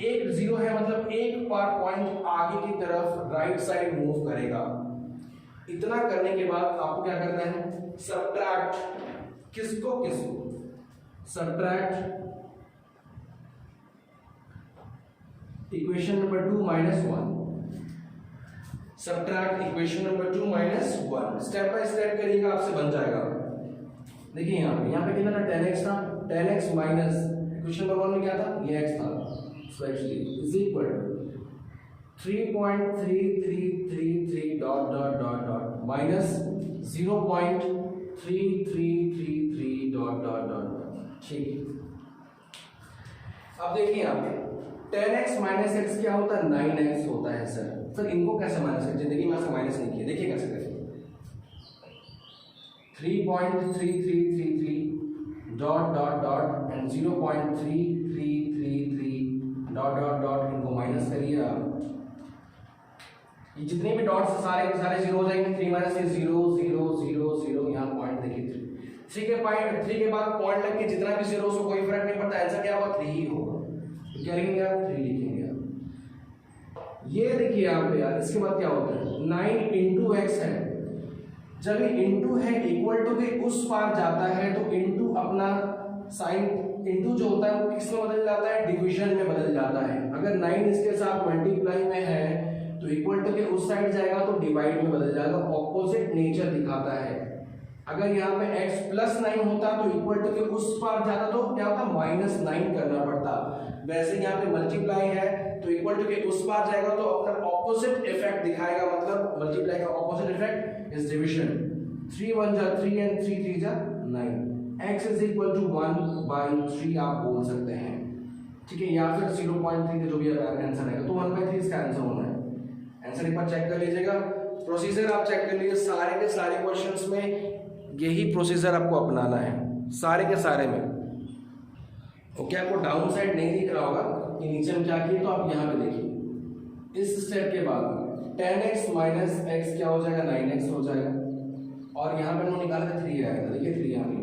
एक जीरो है मतलब एक बार पॉइंट आगे की तरफ राइट साइड मूव करेगा। इतना करने के बाद आपको क्या करना है, सबट्रैक्ट, किसको subtract equation number 2 minus 1, subtract equation number 2 minus 1, step by step करिएगा, आपसे बन जाएगा। देखिए यहाँ पे कितना था 10x था, 10x माइनस इक्वेशन नंबर 1 में क्या था, ये x था, so actually is equal to 3.3333 dot dot dot dot minus 0.3333 dot dot dot. ठीक है, अब देखिए यहाँ पे 10x माइनस x क्या होता है, 9x होता है। सर इनको कैसे माइनस करें, जिंदगी में ऐसा माइनस नहीं किया, देखिए कैसे करें, 3.3333 dot dot dot and 0.3333 dot dot dot, इनको माइनस करिए आप, ये जितने भी डॉट्स सारे के सारे जीरो हो जाएंगे, 3 माइनस 0 0 0 0, यहाँ पॉइंट देखिए 3 के बाद पॉइंट लग के जितना भी जीरो उसको कोई फर्क नहीं पड़ता, आंसर क्या होगा 3 ही होगा, तो क्या लिखेंगे आप 3 लिखेंगे आप। ये देखिए आप यार, इसके बाद क्या होता है 9 इंटू एक्स है, जब ये इंटू है इक्वल टू के उस पार जाता है तो इंटू अपना साइन, इंटू जो होता है वो किस में बदल जाता है, डिवीजन में बदल जाता है। अगर 9 इसके साथ मल्टीप्लाई में है तो इक्वल टू के उस साइड जाएगा तो डिवाइड में बदल जाएगा, ऑपोजिट नेचर दिखाता है। अगर यहाँ पे x प्लस 9 होता तो इक्वल टू के उस पार जाता तो क्या होता, -9 करना पड़ता। वैसे यहाँ पे मल्टीप्लाई है तो इक्वल टू के उस पार जाएगा तो अपना ऑपोजिट इफेक्ट दिखाएगा, मतलब मल्टीप्लाई का ऑपोजिट इफेक्ट इज डिवीजन। 3 1 जा 3 एंड 3 3 जा 9, x इज इक्वल टू 1/3 आप बोल सकते हैं। ठीक है, या फिर 0.3 जो भी आंसर आएगा तो 1/3 इसका आंसर होना है। आंसर एक बार चेक कर लीजिएगा, प्रोसीजर आप चेक कर लीजिए, सारे के सारे क्वेश्चंस में यही प्रोसीजर आपको अपनाना है, सारे के सारे में। ओके, आपको डाउन साइड नहीं दिख रहा होगा कि नीचे में क्या किए, तो आप यहाँ पे देखिए, इस स्टेप के बाद 10x माइनस x क्या हो जाएगा, 9x हो जाएगा, और यहाँ पे हमने निकाला था 3 आएगा, देखिए 3 यहाँ पे।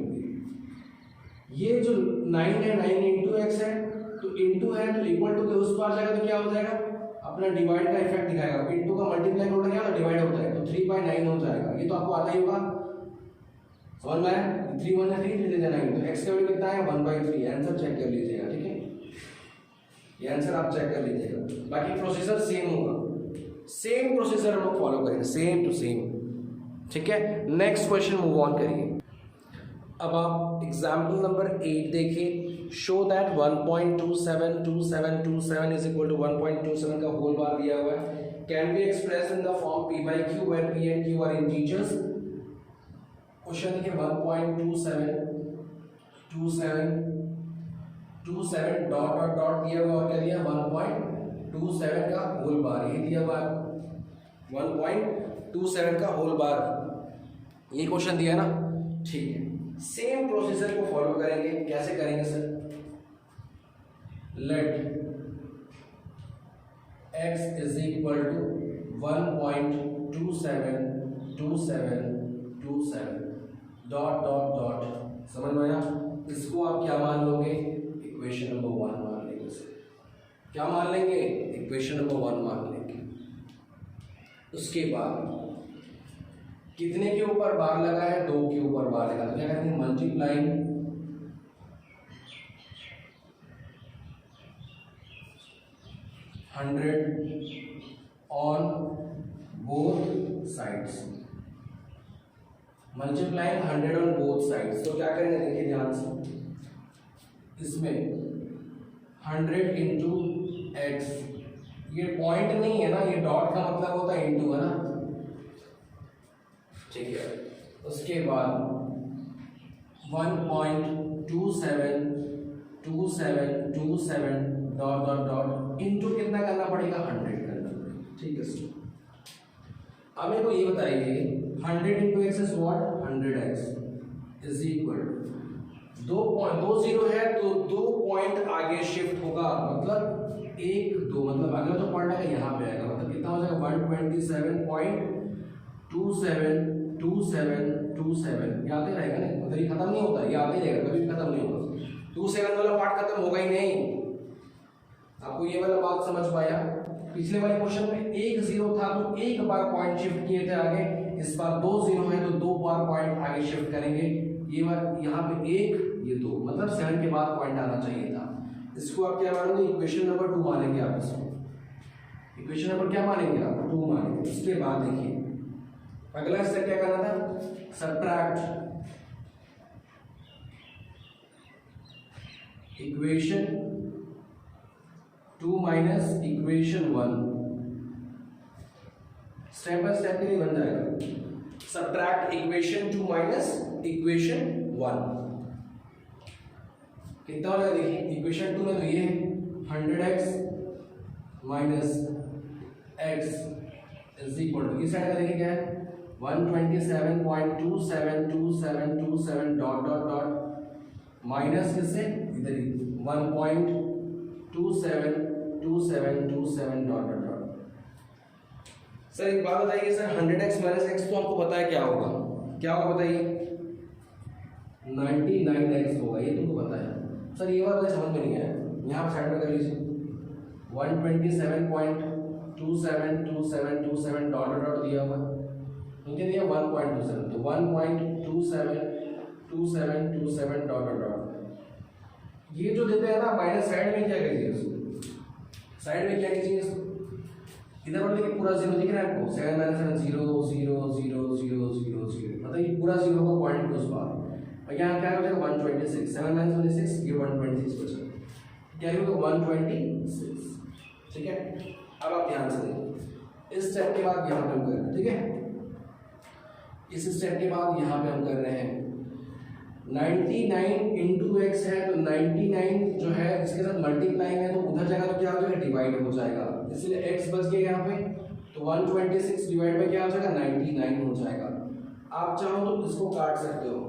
ये जो 9 है 9 इंटू एक्स है, तो इंटू है तो इक्वल टू के उस पार जाएगा तो क्या हो जाएगा, अपना डिवाइड का इफेक्ट दिखाएगा, इंटू का मल्टीप्लाई होता है तो डिवाइड होता है, तो 3/9 हो जाएगा। ये तो आपको आता ही होगा, समझ में आया, 3 1 3 3 9, तो x का वैल्यू कितना है 1/3। आंसर चेक कर लीजिएगा, ठीक है, ये आंसर आप चेक कर लीजिएगा। बाकी प्रोसीजर सेम होगा, सेम प्रोसीजर हम लोग फॉलो करेंगे, सेम टू सेम। ठीक है, नेक्स्ट क्वेश्चन मूव ऑन करिए। अब आप एग्जाम्पल नंबर 8 देखिए, show that 1.272727 is equal to 1.27 का होल बार दिया हुआ है, can be express in the form p/q where p and q are integers. Question देखिए 1.2727 डॉट डॉट डॉट दिया हुआ और क्या दिया 1.27 1.27 का होल बार, ये दिया हुआ 1.27 का होल बार, ये क्वेश्चन दिया ना, ठीक है। सेम प्रोसीजर को फॉलो करेंगे, कैसे करेंगे sir? Let x is equal to 1.272727 dot dot dot, समझ में आया? इसको आप क्या मान लोगे? इक्वेशन नंबर 1 मान लेंगे सर। क्या मान लेंगे? इक्वेशन नंबर 1 मान लेंगे। उसके बाद कितने के ऊपर बार लगा है? 2 के ऊपर बार लगा, तो क्या कहते हैं? Multiplying 100 on both sides, multiplying 100 on both sides. तो क्या करेंगे, देखिए ध्यान से, इसमें 100 इंटू एक्स, ये पॉइंट नहीं है ना, ये डॉट का मतलब होता है इंटू, है ना, ठीक है। उसके बाद 1.272727 डॉट डॉट डॉट इंटू कितना करना पड़ेगा? 100 करना पड़ेगा, ठीक है सर। अब मेरे को ये बताइए 100 into x is what? 100x is equal to 2 zero है तो 2 पॉइंट आगे शिफ्ट होगा, मतलब 1 2, मतलब अगला जो पॉइंट है यहाँ पे आएगा, मतलब कितना हो जाएगा? 127.272727 ये आते रहेगा ना, मतलब ये खत्म नहीं होता, ये आते रहेगा, कभी भी खत्म नहीं होगा। 27 वाला पार्ट खत्म होगा ही नहीं। आपको ये वाला बात समझ पाया? पिछले वाले क्वेश्चन में 1 0 था तो 1 बार पॉइंट शिफ्ट किए थे आगे, इस बार 2 0 है तो 2 बार पॉइंट आगे शिफ्ट करेंगे। ये बार यहाँ पे 1 ये 2, मतलब 7 के बाद पॉइंट आना चाहिए था। इसको आप क्या मानेंगे? इक्वेशन नंबर 2 मानेंगे आप इसको। इक्वेशन नंबर क्या मानेंगे आप? 2 मानेंगे। उसके बाद देखिए अगला स्टेप क्या करना था? Subtract equation 2 minus equation 1, step by step के लिए बन जाएगा। सबट्रैक्ट इक्वेशन 2 माइनस इक्वेशन 1, कितना हो जाएगा? देखिए इक्वेशन 2 में तो ये 100x minus x is equal to, इस साइड का देखिए क्या है? 127.272727 डॉट डॉट डॉट माइनस किससे? इधर ही 1.272727 डॉट डॉट डॉट। सर एक बात बताइए सर, 100x माइनस x तो आपको पता है क्या होगा? क्या होगा बताइए? 99x होगा, ये तुमको पता है। सर ये बात मुझे समझ में नहीं आया, यहाँ पर साइड में कर लीजिए। 127.272727 डॉट डॉट दिया हुआ, मुझे दिया 1.27, तो 1.272727 डॉट डॉट डॉट। ये जो देते हैं ना माइनस, साइड में क्या करिए? साइड में क्या कीजिए? इधर पर देखिए पूरा जीरो दिख रहा है आपको, 7 माइनस 7 0 0 0 0 0 0, मतलब ये पूरा जीरो का पॉइंट उस बार। और यहाँ क्या हो जाएगा? 126, 7 माइनस 26 ये 126 बचा, क्या होगा? 126, ठीक है। अब आप ध्यान से देखिए, इस स्टेप के बाद यहाँ पे हम कर रहे हैं, ठीक है। इस स्टेप के बाद यहाँ पे हम कर रहे हैं 99 इंटू एक्स है, तो 99 जो है इसके साथ मल्टीप्लाइंग है, तो उधर जाएगा तो क्या हो जाएगा? डिवाइड हो जाएगा, इसलिए x बच गया यहाँ पे, तो 126 डिवाइड बाय क्या हो जाएगा? 99 हो जाएगा। आप चाहो तो इसको काट सकते हो।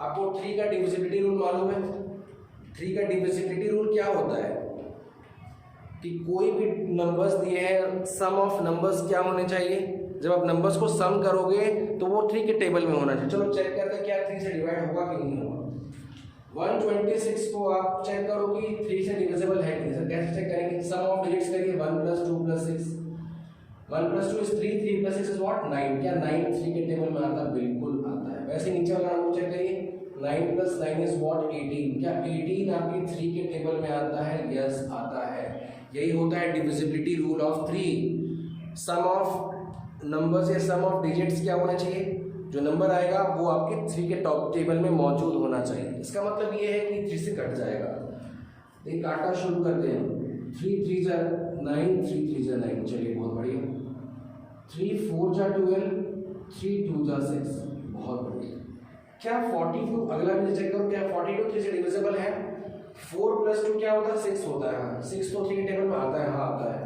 आपको 3 का डिविजिबिलिटी रूल मालूम है? 3 का डिविजिबिलिटी रूल क्या होता है कि कोई भी नंबर्स दिए हैं, सम ऑफ नंबर्स क्या होने चाहिए? जब आप नंबर्स को सम करोगे तो वो 3 के टेबल में होना चाहिए। चलो चेक करते हैं क्या 3 से डिवाइड होगा कि नहीं होगा। 126 को आप चेक करो कि 3 से डिविजिबल है कि नहीं। सर कैसे चेक करेंगे? सम ऑफ डिजिट्स करिए, 1 + 2 + 6, 1 + 2 is 3, 3 + 6 is what? 9। क्या 9 3 के टेबल में आता है? बिल्कुल आता है। वैसे नीचे वाला नंबर चेक करिए, 9 + 9 is what? 18। क्या 18 आपके 3 के टेबल में आता है? यस आता है। यही होता है divisibility rule of 3। Sum of numbers या सम ऑफ डिजिट्स क्या होना चाहिए? जो नंबर आएगा वो आपके 3 के टॉप टेबल में मौजूद होना चाहिए। इसका मतलब ये है कि 3 से कट जाएगा। देखिए काटना शुरू करते हैं। 3 3 जा 9, 3 3 जा 9, चलिए बहुत बढ़िया। 3 4 जा 12, 3 2 जा 6, बहुत बढ़िया। क्या 42 अगला भी चेक करो, क्या 42 3 से डिविजिबल है? 4 + 2 क्या होता है? 6 होता है। 6 तो 3 के टेबल में आता है, हाँ आता है।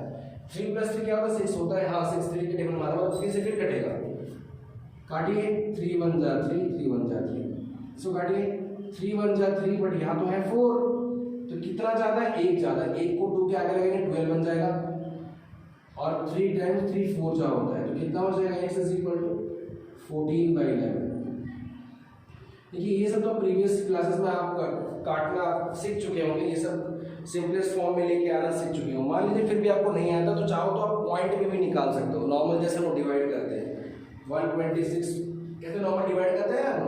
3 प्लस 3 क्या होता है 6 होता है, हाँ 6 3 के टेबल मारा हुआ, 3 से फिर कटेगा, काटिए 3 1 जा 3 3 1 जा 3, इसको काटिए 3 1 जा 3, बट यहाँ तो है 4, तो कितना ज़्यादा है, 1 ज़्यादा, 1 को 2 के आगे लगेंगे 12 बन जाएगा, और 3 टाइम्स 3 4 जा होता है, तो कितना हो जाएगा x इज इक्वल टू 14/11। देखिए ये सब तो प्रीवियस क्लासेस में आप काटना सीख चुके होंगे, ये सब सिंपलेस्ट फॉर्म में लेके आना सीख चुके हो। मान लीजिए फिर भी आपको नहीं आता तो चाहो तो आप पॉइंट में भी निकाल सकते हो, नॉर्मल जैसे हम डिवाइड करते हैं 126 कैसे नॉर्मल डिवाइड करते हैं यार,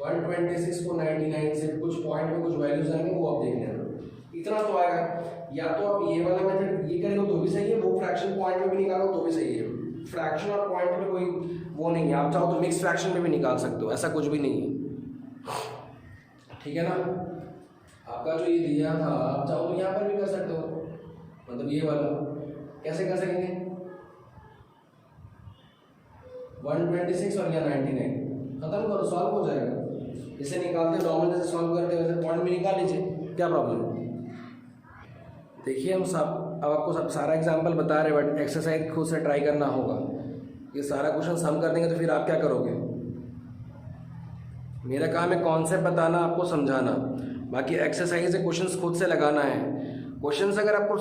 126 को 99 से कुछ पॉइंट में कुछ वैल्यूज आएंगे वो आप देख लेना, इतना तो आएगा। या तो आप ये वाला मेथड ये करेंगे तो भी सही है, वो फ्रैक्शन पॉइंट में भी निकालो तो भी सही है, फ्रैक्शन और पॉइंट में कोई वो नहीं है, आप चाहो तो मिक्स फ्रैक्शन में भी निकाल सकते हो, ऐसा कुछ भी नहीं है, ठीक है ना। आपका जो ये दिया था आप चाहो तो यहाँ पर भी कर सकते हो, मतलब ये वाला कैसे कर सकेंगे, 126 और या 99 खत्म करो, सॉल्व हो जाएगा, इसे निकालते नॉर्मल जैसे सॉल्व करते हैं वैसे पॉइंट में निकाल लीजिए, क्या प्रॉब्लम है। देखिए हम सब अब आपको सब सारा एग्जाम्पल बता रहे हैं, बट एक्सरसाइज खुद से ट्राई करना होगा, ये सारा क्वेश्चन हम कर देंगे तो फिर आप क्या करोगे, मेरा काम है कॉन्सेप्ट बताना, आपको समझाना, बाकी एक्सरसाइज है क्वेश्चंस खुद से लगाना है। क्वेश्चंस अगर आपको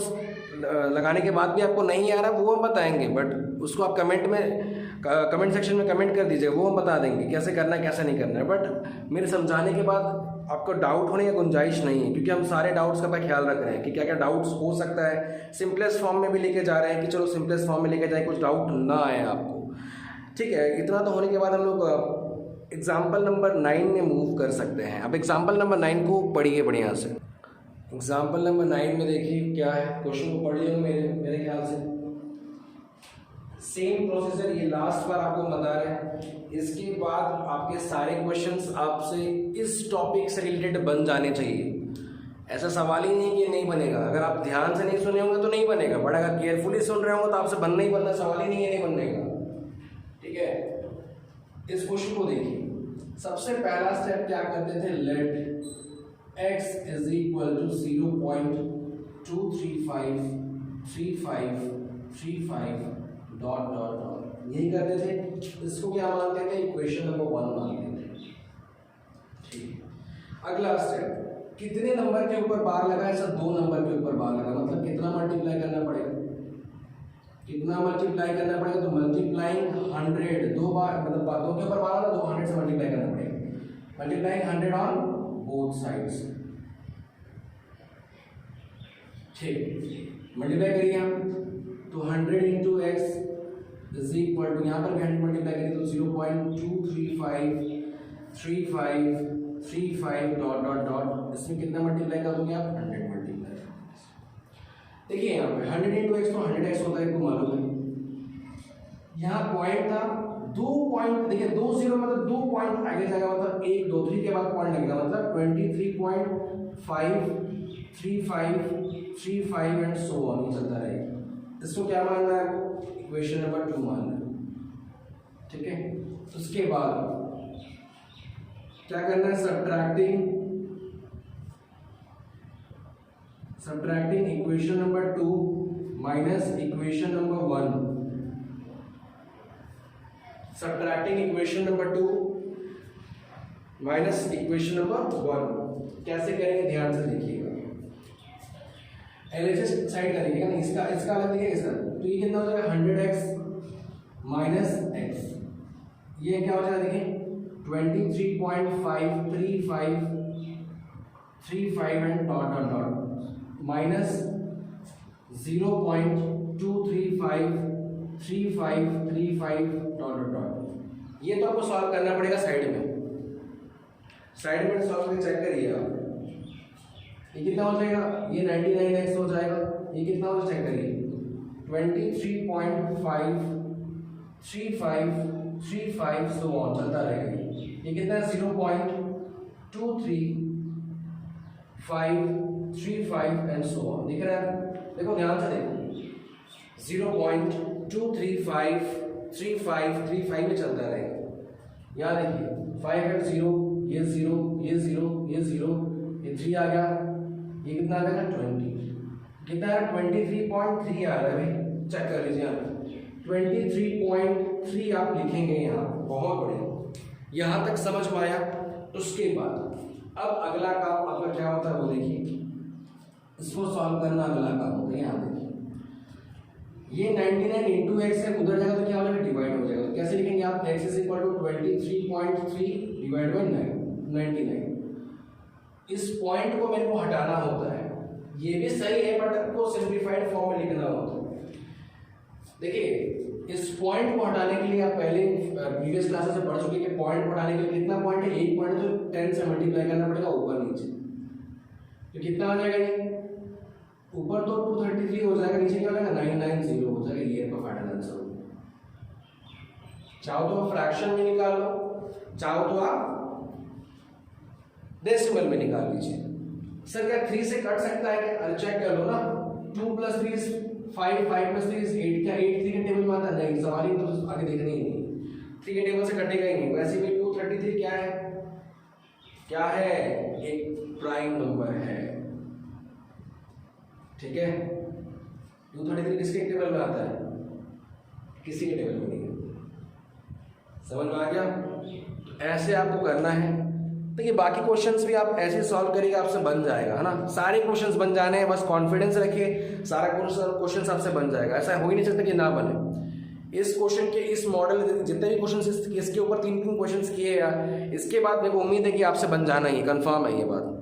लगाने के बाद भी आपको नहीं आ रहा वो हम बताएंगे, बट उसको आप कमेंट सेक्शन में कमेंट कर दीजिए, वो हम बता देंगे कैसे करना है कैसे नहीं करना है, बट मेरे समझाने के बाद आपको डाउट होने की गुंजाइश नहीं है, क्योंकि हम सारे डाउट्स का ख्याल रख रहे हैं कि क्या क्या डाउट्स हो सकता है, सिंपलेस्ट फॉर्म में भी लेके जा रहे हैं कि चलो सिंपलेस्ट फॉर्म में लेके जाए, कुछ डाउट ना आए आपको, ठीक है। इतना तो होने के बाद हम लोग एग्जाम्पल नंबर 9 में मूव कर सकते हैं। अब एग्जाम्पल नंबर 9 को पढ़िए बढ़िया से। एग्जाम्पल नंबर 9 में देखिए क्या है, क्वेश्चन को पढ़िए मेरे ख्याल से सेम प्रोसीजर, ये लास्ट बार आपको बता रहे हैं, इसके बाद आपके सारे क्वेश्चंस आपसे इस टॉपिक से रिलेटेड बन जाने चाहिए। ऐसा सवाल ही नहीं कि नहीं बनेगा, अगर आप ध्यान से नहीं सुने होंगे तो नहीं बनेगा, बट अगर केयरफुली सुन रहे होंगे तो आपसे बनना ही बनना, सवाल ही नहीं है नहीं बनने का, ठीक है। इस क्वेश्चन को देखिए, सबसे पहला स्टेप क्या करते थे, let x is equal to 0.2353535 dot dot dot, यही करते थे। इसको क्या मानते थे, इक्वेशन नंबर 1 मानते थे, ठीक। अगला स्टेप, कितने नंबर के ऊपर बार लगा है, सर 2 नंबर के ऊपर बार लगा, मतलब कितना मल्टीप्लाई करना पड़ेगा, कितना मल्टीप्लाई करना पड़ेगा, तो मल्टीप्लाइंग 100, 2 बार मतलब 2 के ऊपर बार आना तो 100 से मल्टीप्लाई करना पड़ेगा, मल्टीप्लाइंग 100 ऑन बोथ साइड्स, ठीक। मल्टीप्लाई करिए हम तो 100 into x is equal to, यहाँ पर भी 100 मल्टीप्लाई करिए तो 0.2353535 डॉट डॉट डॉट, इसमें कितना मल्टीप्लाई कर दोगे आप, 100 मल्टीप्लाई। देखिए यहाँ पे 100 इंटू एक्स तो 100x होता है, आपको मालूम है। यहाँ पॉइंट था 2 पॉइंट, देखिए 2 0 मतलब 2 पॉइंट आगे जाएगा, मतलब 1 2 3 के बाद पॉइंट लगेगा, मतलब 23.53535 एंड सो ऑन चलता रहेगा। इसको क्या मानना है, इक्वेशन नंबर 2 मानना है, ठीक है। उसके बाद क्या करना है, subtracting equation number 2 minus equation number 1, subtracting equation number 2 minus equation number 1 कैसे करेंगे, ध्यान से देखिएगा। एलएचएस साइड का देखिएगा, नहीं इसका अलग देखिएगा इसका, तो ये कितना हो जाएगा 100x माइनस x, ये क्या हो जाएगा देखिए 23.53535 and dot dot dot minus 0.2353535 dot dot dot, ये तो आपको सॉल्व करना पड़ेगा साइड में सॉल्व करके चेक करिए आप, ये कितना हो जाएगा, ये 99x हो जाएगा, ये कितना हो चेक करिए 23.53535 सो ऑन चलता रहेगा, ये कितना है 0.23535 एंड सो ऑन, दिख रहा है, देखो ध्यान से देखो 0.2353535 में चलता रहेगा, यहाँ देखिए 5 है 0, ये 0 ये 0 ये 0 ये 3 आ गया, ये कितना आ गया 20, कितना है 23.3 आ रहा है भाई, चेक कर लीजिए आप 23.3 आप लिखेंगे यहाँ, बहुत बढ़िया। यहाँ तक समझ में आया। उसके बाद अब अगला काम आपका क्या होता है वो देखिए, इसको सॉल्व करना अगला काम होता है। यहाँ देखिए ये 99 इंटू एक्स है, उधर जाएगा तो क्या हो जाएगा, डिवाइड हो जाएगा। तो कैसे लिखेंगे आप, x is equal to 23.3 divide by 99। इस पॉइंट को मेरे को हटाना होता है, ये भी सही है बट आपको सिंप्लीफाइड फॉर्म में लिखना होता है। देखिए इस पॉइंट को हटाने के लिए आप पहले प्रीवियस क्लासेस से पढ़ चुके हैं कि पॉइंट को हटाने के लिए कितना पॉइंट है, एक पॉइंट तो 10 से मल्टीप्लाई करना पड़ेगा ऊपर नीचे, तो कितना आ जाएगा ये, ऊपर तो 233 हो जाएगा, नीचे क्या हो जाएगा 990 हो जाएगा। ये आपका फाइनल आंसर होगा। चाहो तो आप फ्रैक्शन में निकाल लो, चाहो तो आप डेसिमल में निकाल लीजिए। सर क्या 3 से कट सकता है क्या, चेक कर लो ना, 2 + 3 is 5, 5 + 3 is 8, क्या 8 3 के टेबल में आता है, नहीं, सवाल ही तो आगे देखना ही नहीं, 3 के टेबल से कटेगा ही नहीं। वैसे भी 233 क्या है, क्या है, एक प्राइम नंबर है, ठीक है। 233 किसके टेबल में आता है, किसी के टेबल में नहीं है, समझ में आ गया। तो ऐसे आपको करना है। देखिए बाकी क्वेश्चंस भी आप ऐसे सॉल्व करिएगा, आपसे बन जाएगा, है ना। सारे क्वेश्चंस बन जाने हैं, बस कॉन्फिडेंस रखिए, सारा क्वेश्चंस आपसे बन जाएगा। ऐसा हो ही नहीं सकता कि ना बने। इस क्वेश्चन के इस मॉडल जितने भी क्वेश्चंस इसके ऊपर 3 क्वेश्चंस किए यार, इसके बाद मेरे को उम्मीद है कि आपसे बन जाना ही, कंफर्म है ये बात।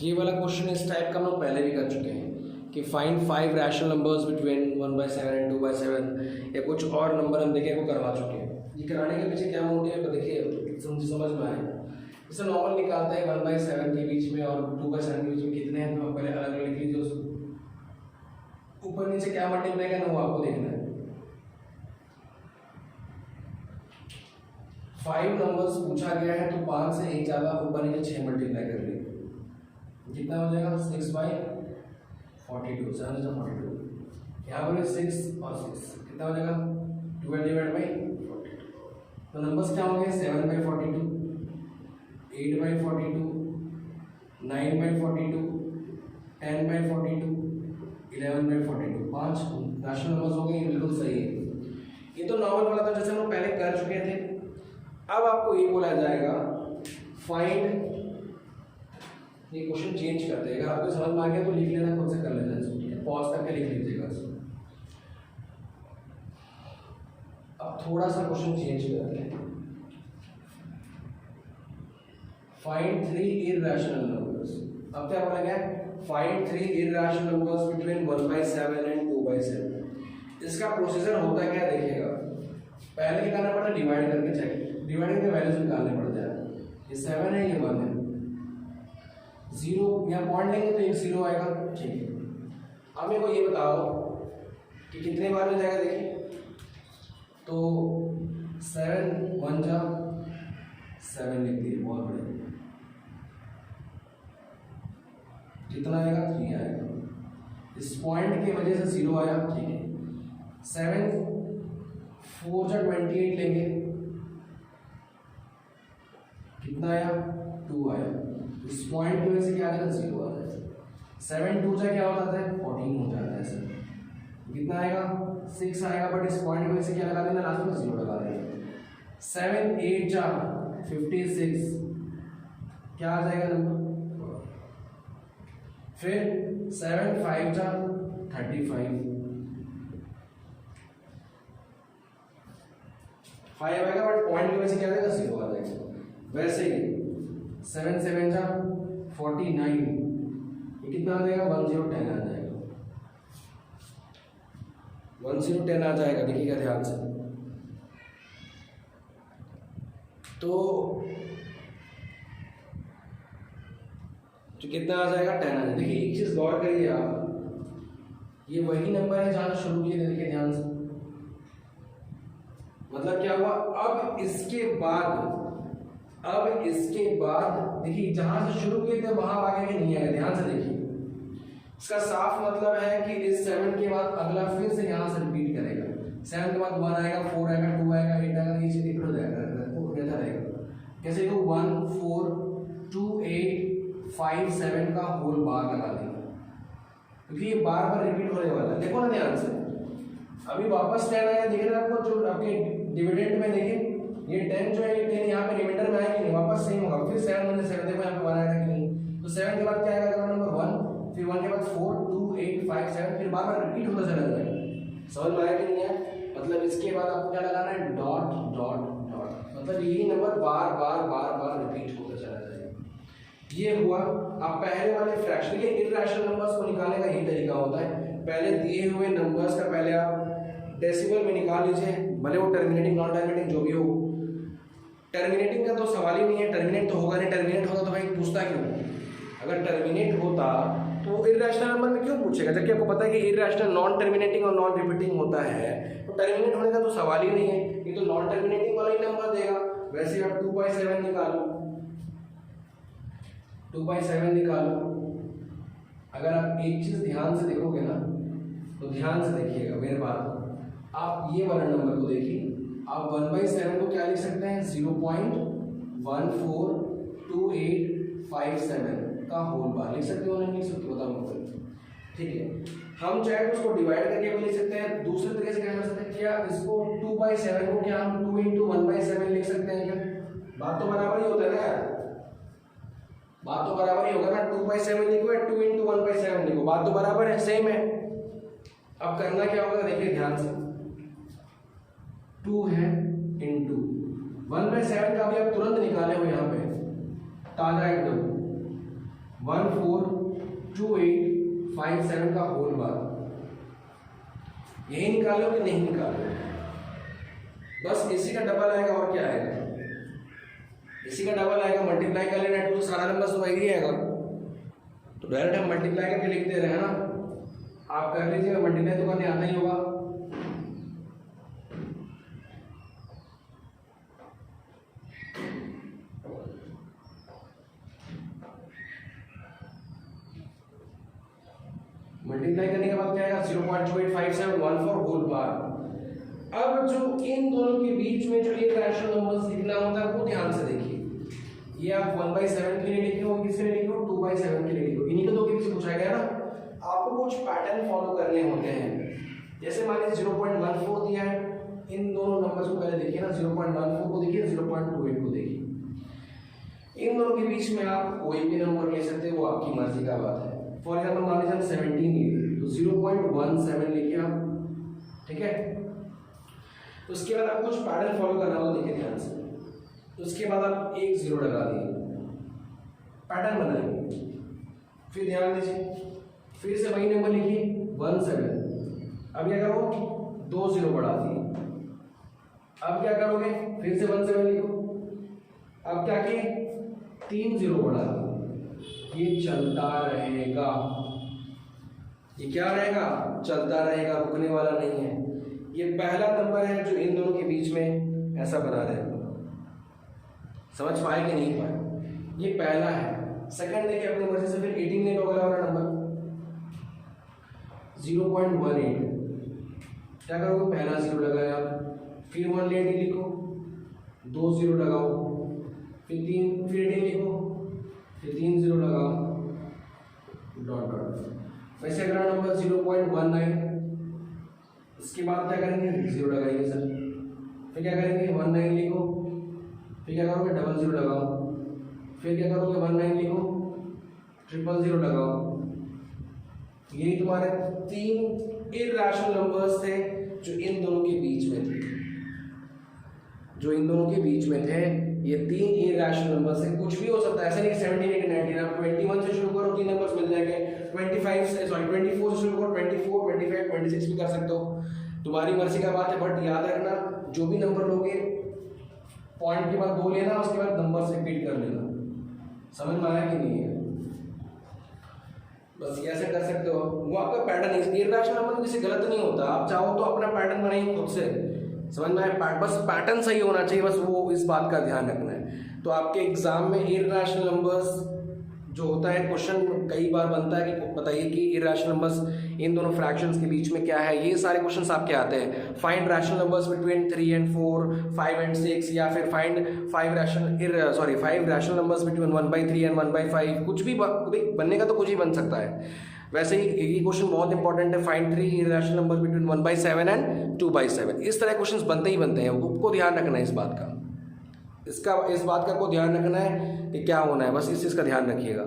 ये वाला क्वेश्चन इस टाइप का हम लोग पहले भी कर चुके हैं कि find 5 rational numbers between 1/7 and 2/7, या कुछ और नंबर हम देखिए को करवा चुके हैं। ये कराने के पीछे क्या मोटिव है देखिए, समझ में आए। इसे नॉर्मल निकालते हैं 1/7 के बीच में और 2/7 के बीच में कितने हैं, तो पहले अलग अलग लिख लीजिए उसको, ऊपर नीचे क्या मल्टीप्लाई करना वो आपको देखना है। 5 नंबर्स पूछा गया है तो 5 से 1 ज़्यादा, ऊपर नीचे 6 मल्टीप्लाई कर लेंगे, कितना हो जाएगा 6/42, 7/42। यहाँ पर 6 और 6 कितना हो जाएगा 12 डिवाइड बाई 42। तो नंबर्स क्या होंगे 7/42, 8/42, 9/42, 10/42, 11/42। 5 रैशनल नंबर्स हो गए, ये बिल्कुल सही है। ये तो नॉर्मल वाला था जैसे हम लोग पहले कर चुके थे। अब आपको ये बोला जाएगा फाइंड, ये क्वेश्चन चेंज कर देगा। आपको समझ में आ गया तो लिख लेना, खुद से कर लेना इसको, पॉज करके लिख लीजिएगा इसको। अब थोड़ा सा क्वेश्चन चेंज करते हैं। Find 3 irrational numbers. अब क्या बोला गया, find 3 irrational numbers between 1/7 and 2/7। इसका प्रोसीजर होता क्या देखिएगा, पहले क्या करना पड़ता है, डिवाइड करके चेक, डिवाइड के वैल्यूज निकालने पड़ते हैं। ये 7 है, ये 1 है, 0 यहाँ पॉइंट लेंगे तो एक 0 आएगा, ठीक है। अब मेरे को ये बताओ कि कितने बार में जाएगा, देखिए तो 7 1 जा 7 लिख दिए, बहुत बढ़िया। कितना आएगा 3 आएगा, इस पॉइंट की वजह से 0 आया, ठीक है। 7 4 जा 28 लेंगे, कितना आया 2 आया, इस पॉइंट की वजह से क्या आ जाएगा 0 आ जाएगा। 7 2 जा क्या हो जाता है 14 हो जाता है सर, कितना आएगा 6 आएगा, बट इस पॉइंट की वजह से क्या लगा देना, लास्ट में 0 लगा देंगे। 7 8 जा 56, क्या आ जाएगा नंबर, फिर 7 5 जा 35, 5 आएगा बट पॉइंट की वजह से क्या आ जाएगा 0 आ जाएगा। वैसे ही 7 7 जा 49, ये कितना आ जाएगा 1010 आ जाएगा, 1010 आ जाएगा, देखिएगा ध्यान से। तो कितना आ जाएगा 10 आ जाएगा। देखिए एक चीज गौर करिए आप, ये वही नंबर है जहां शुरू किए, देखिए ध्यान से, मतलब क्या हुआ, अब इसके बाद देखिए जहां से शुरू किए थे वहां आगे नहीं आएगा, ध्यान से देखिए। इसका साफ मतलब है कि इस 7 के बाद अगला फिर से यहां से रिपीट करेगा। 7 के बाद 1 आएगा, 4 आएगा, 2 आएगा, 8 आएगा, ये चीज रिपीट हो जाएगा, रहता रहेगा। कैसे देखो 1 4 2 8 5 7 का होल बार लगा देंगे, क्योंकि ये बार बार रिपीट होने वाला है। देखो ना ध्यान से, अभी वापस 10 आया, देख रहे हैं आपको जो आपके डिविडेंड में, देखिए ये 10 जो है ये 10 यहाँ पे रिमाइंडर में आया कि नहीं, वापस सेम होगा। फिर 7 में 7 देखो यहाँ पे 1 आया था कि नहीं, तो 7 के बाद क्या आएगा, अगला नंबर 1, फिर 1 के बाद 4 2 8 5 7, फिर बार बार रिपीट होता चला जाएगा। समझ में आया कि नहीं है? मतलब इसके बाद आपको क्या लगाना है, डॉट डॉट डॉट, मतलब यही नंबर बार बार बार बार रिपीट होता चला जाएगा। ये हुआ। आप पहले वाले फ्रैक्शन के इर्रेशनल नंबर्स को निकालने का यही तरीका होता है, पहले दिए हुए नंबर्स का पहले आप डेसिमल में निकाल लीजिए, भले वो टर्मिनेटिंग नॉन टर्मिनेटिंग जो भी हो। टर्मिनेटिंग का तो सवाल ही नहीं है, टर्मिनेट तो होगा नहीं, टर्मिनेट होता तो भाई पूछता क्यों? अगर टर्मिनेट होता तो इर्रेशनल नंबर में क्यों पूछेगा, जबकि आपको पता है कि इर्रेशनल नॉन टर्मिनेटिंग और नॉन रिपीटिंग होता है, तो टर्मिनेट होने का तो सवाल ही नहीं है, ये तो नॉन टर्मिनेटिंग वाला ही नंबर देगा। वैसे आप 2/7 निकालो, 2/7 निकालो। अगर आप एक चीज ध्यान से देखोगे ना, तो ध्यान से देखिएगा मेरे बात को, आप ये वाला नंबर को देखिए, आप 1/7 को क्या लिख सकते हैं, 0.142857 का होल बार लिख सकते हो, नहीं लिख सकते, बताओ मुझे। ठीक है, हम चाहे तो उसको डिवाइड करके भी लिख सकते हैं, दूसरे तरीके से क्या कर सकते हैं, क्या इसको 2/7 को क्या हम 2 × 1/7 लिख सकते हैं क्या? बात तो बराबर ही होता है ना यार, बात तो बराबर ही होगा ना, 2/7 लिखो या 2 × 1/7 लिखो, बात तो बराबर है, सेम है। अब करना क्या होगा, देखिए ध्यान से, 2 है इंटू 1/7 का भी आप तुरंत निकाले हो, यहाँ पे ताजा एकदम 142857 का होल बार, यही निकालो कि नहीं निकालो, बस इसी का डबल आएगा और क्या आएगा, इसी का डबल आएगा, मल्टीप्लाई कर लेना, 2 तो सारा नंबर तो वही आएगा, तो डायरेक्ट हम मल्टीप्लाई करके लिख दे रहे हैं ना, आप कर लीजिएगा, मल्टीप्लाई तो करने आता ही होगा। मल्टीप्लाई करने के बाद क्या आएगा, 0.285714 होल बार। अब जो इन दोनों के बीच में जो इर्रेशनल नंबर्स लिखना होता है वो ध्यान से देखिए, ये आप 1/7 के लिए लिखे हो, किसके लिए लिखे हो, 2/7 के लिए लिखे हो, इन्हीं के दो के बीच पूछा गया ना। आपको कुछ पैटर्न फॉलो करने होते हैं, जैसे मान लीजिए 0.14 दिया है, इन दोनों नंबर्स को पहले देखिए ना, 0.14 को देखिए, 0.28 को देखिए, इन दोनों के बीच में आप कोई भी नंबर ले सकते हो, वो आपकी मर्जी का बात है। फॉर एग्जाम्पल मान लीजिए हम 17 लिए, तो 0.17 लिखिए आप, ठीक है। तो उसके बाद आप कुछ पैटर्न फॉलो करना होगा, देखिए ध्यान से, तो उसके बाद आप 1 0 लगा दिए, पैटर्न बनाएंगे, फिर ध्यान दीजिए, फिर से वही नंबर लिखिए 17, अब क्या करो, 2 0 बढ़ा दिए, अब क्या करोगे, फिर से 17 लिखो, अब क्या किए, 3 0 बढ़ा दिए, ये चलता रहेगा, ये क्या रहेगा, चलता रहेगा, रुकने वाला नहीं है। ये पहला नंबर है जो इन दोनों के बीच में ऐसा बना रहेगा, समझ पाए कि नहीं पाए, ये पहला है। सेकंड देखिए अपनी मर्जी से, फिर 18 ले लो अगला वाला नंबर 0.18, क्या करोगे, पहला 0 लगाया, फिर 1 ले लिखो, 2 0 लगाओ, फिर 18 लिखो, फिर 3 0 लगाओ, डॉट डॉट। वैसे अगला नंबर 0.19, इसके बाद क्या करेंगे, 0 लगाएंगे सर, फिर क्या करेंगे, 19 लिखो, फिर क्या करोगे, 00 लगाओ, फिर क्या करोगे, 19 लिखो, 000 लगाओ। यही तुम्हारे 3 इर्रेशनल नंबर्स थे जो इन दोनों के बीच में थे, जो इन दोनों के बीच में थे, ये 3 इर्रेशनल नंबर्स है। कुछ भी हो सकता है, ऐसा नहीं कि 17 8 19, आप 21 से शुरू करो, 3 नंबर्स मिल जाएंगे, 24 से शुरू करो, 24 25 26 भी कर सकते हो, तुम्हारी मर्जी का बात है। बट याद रखना, जो भी नंबर लोगे पॉइंट के बाद 2 लेना, उसके बाद नंबर से रिपीट कर लेना। समझ में आया कि नहीं है? बस ये ऐसे कर सकते हो, वो आपका पैटर्न है। इर्रेशनल नंबर किसी गलत नहीं होता, आप चाहो तो अपना पैटर्न बनाइए खुद से, समझ में आया, बस पैटर्न सही होना चाहिए, बस वो इस बात का ध्यान रखना है। तो आपके एग्जाम में इर्रेशनल नंबर्स जो होता है, क्वेश्चन कई बार बनता है कि बताइए कि इर्रेशनल नंबर्स इन दोनों फ्रैक्शंस के बीच में क्या है, ये सारे क्वेश्चंस आपके आते हैं। Find rational numbers between 3 and 4, 5 and 6, या फिर find 5 rational numbers between 1/3 and 1/5, कुछ भी बनने का तो कुछ ही बन सकता है। वैसे ही ये क्वेश्चन बहुत इंपॉर्टेंट है, find 3 irrational numbers between 1/7 and 2/7। इस तरह क्वेश्चंस बनते ही बनते हैं, आपको ध्यान रखना है इस बात का, इस बात का आपको ध्यान रखना है कि क्या होना है, बस इस चीज़ का ध्यान रखिएगा।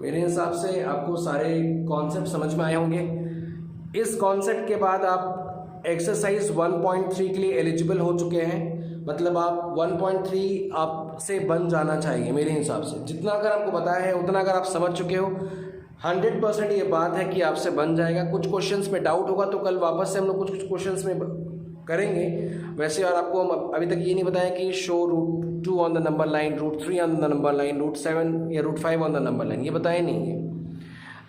मेरे हिसाब से आपको सारे कॉन्सेप्ट समझ में आए होंगे। इस कॉन्सेप्ट के बाद आप एक्सरसाइज 1.3 के लिए एलिजिबल हो चुके हैं, मतलब आप 1.3 आप से बन जाना चाहिए मेरे हिसाब से। जितना अगर आपको बताया है उतना अगर आप समझ चुके हो, 100% ये बात है कि आपसे बन जाएगा। कुछ क्वेश्चंस में डाउट होगा तो कल वापस से हम लोग कुछ क्वेश्चंस में करेंगे वैसे। और आपको हम अभी तक ये नहीं बताया कि show root 2 on the number line, root 3 on the number line, root 7 या root 5 on the number line, ये बताया नहीं है।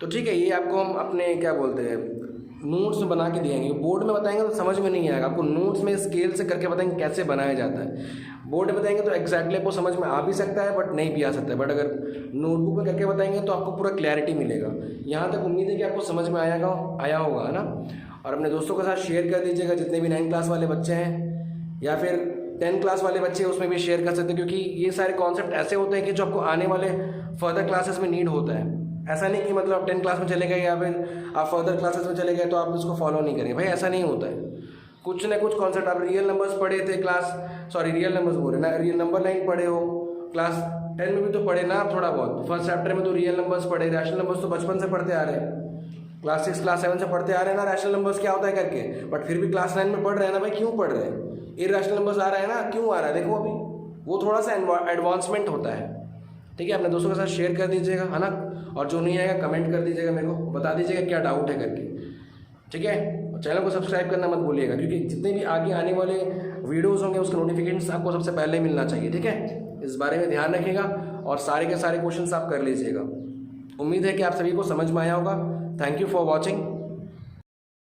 तो ठीक है, ये आपको हम अपने क्या बोलते हैं नोट्स में बना के देंगे। बोर्ड में बताएंगे तो समझ में नहीं आएगा, आपको नोट्स में स्केल से करके बताएंगे कैसे बनाया जाता है। बोर्ड में बताएंगे तो एग्जैक्टली आपको समझ में आ भी सकता है बट नहीं भी आ सकता है, बट अगर नोटबुक में करके बताएंगे तो आपको पूरा क्लैरिटी मिलेगा। यहाँ तक उम्मीद है कि आपको समझ में आया होगा, है ना। और अपने दोस्तों के साथ शेयर कर दीजिएगा, जितने भी 9 क्लास वाले बच्चे हैं या फिर 10 क्लास वाले बच्चे हैं उसमें भी शेयर कर सकते हैं, क्योंकि ये सारे कॉन्सेप्ट ऐसे होते हैं कि जो आपको आने वाले फर्दर क्लासेस में नीड होता है। ऐसा नहीं कि मतलब आप 10 क्लास में चले गए या फिर आप फर्दर क्लासेस में चले गए तो आप इसको फॉलो नहीं करेंगे, भाई ऐसा नहीं होता है। कुछ ना कुछ कॉन्सेप्ट आप रियल नंबर्स पढ़े थे रियल नंबर्स बोल रहे ना, रियल नंबर लाइन पढ़े हो, क्लास 10 में भी तो पढ़े ना आप थोड़ा बहुत। फर्स्ट चैप्टर में तो रियल नंबर्स पढ़े, रैशनल नंबर्स तो बचपन से पढ़ते आ रहे हैं, क्लास 6 क्लास 7 से पढ़ते आ रहे हैं ना रैशनल नंबर्स क्या होता है करके, बट फिर भी क्लास 9 में पढ़ रहे हैं ना भाई। क्यों पढ़ रहे हैं? इरैशनल नंबर्स आ रहा है ना, क्यों आ रहा है? देखो अभी वो थोड़ा सा एडवांसमेंट होता है। ठीक है, अपने दोस्तों के साथ शेयर कर दीजिएगा, है ना। और जो नहीं आएगा कमेंट कर दीजिएगा, मेरे को बता दीजिएगा क्या डाउट है करके। ठीक है, और चैनल को सब्सक्राइब करना मत भूलिएगा, क्योंकि जितने भी आगे आने वाले वीडियोस होंगे उसके नोटिफिकेशन आपको सबसे पहले मिलना चाहिए। ठीक है, इस बारे में ध्यान रखिएगा और सारे के सारे क्वेश्चंस आप कर लीजिएगा। उम्मीद है कि आप सभी को समझ में आया होगा। Thank you for watching.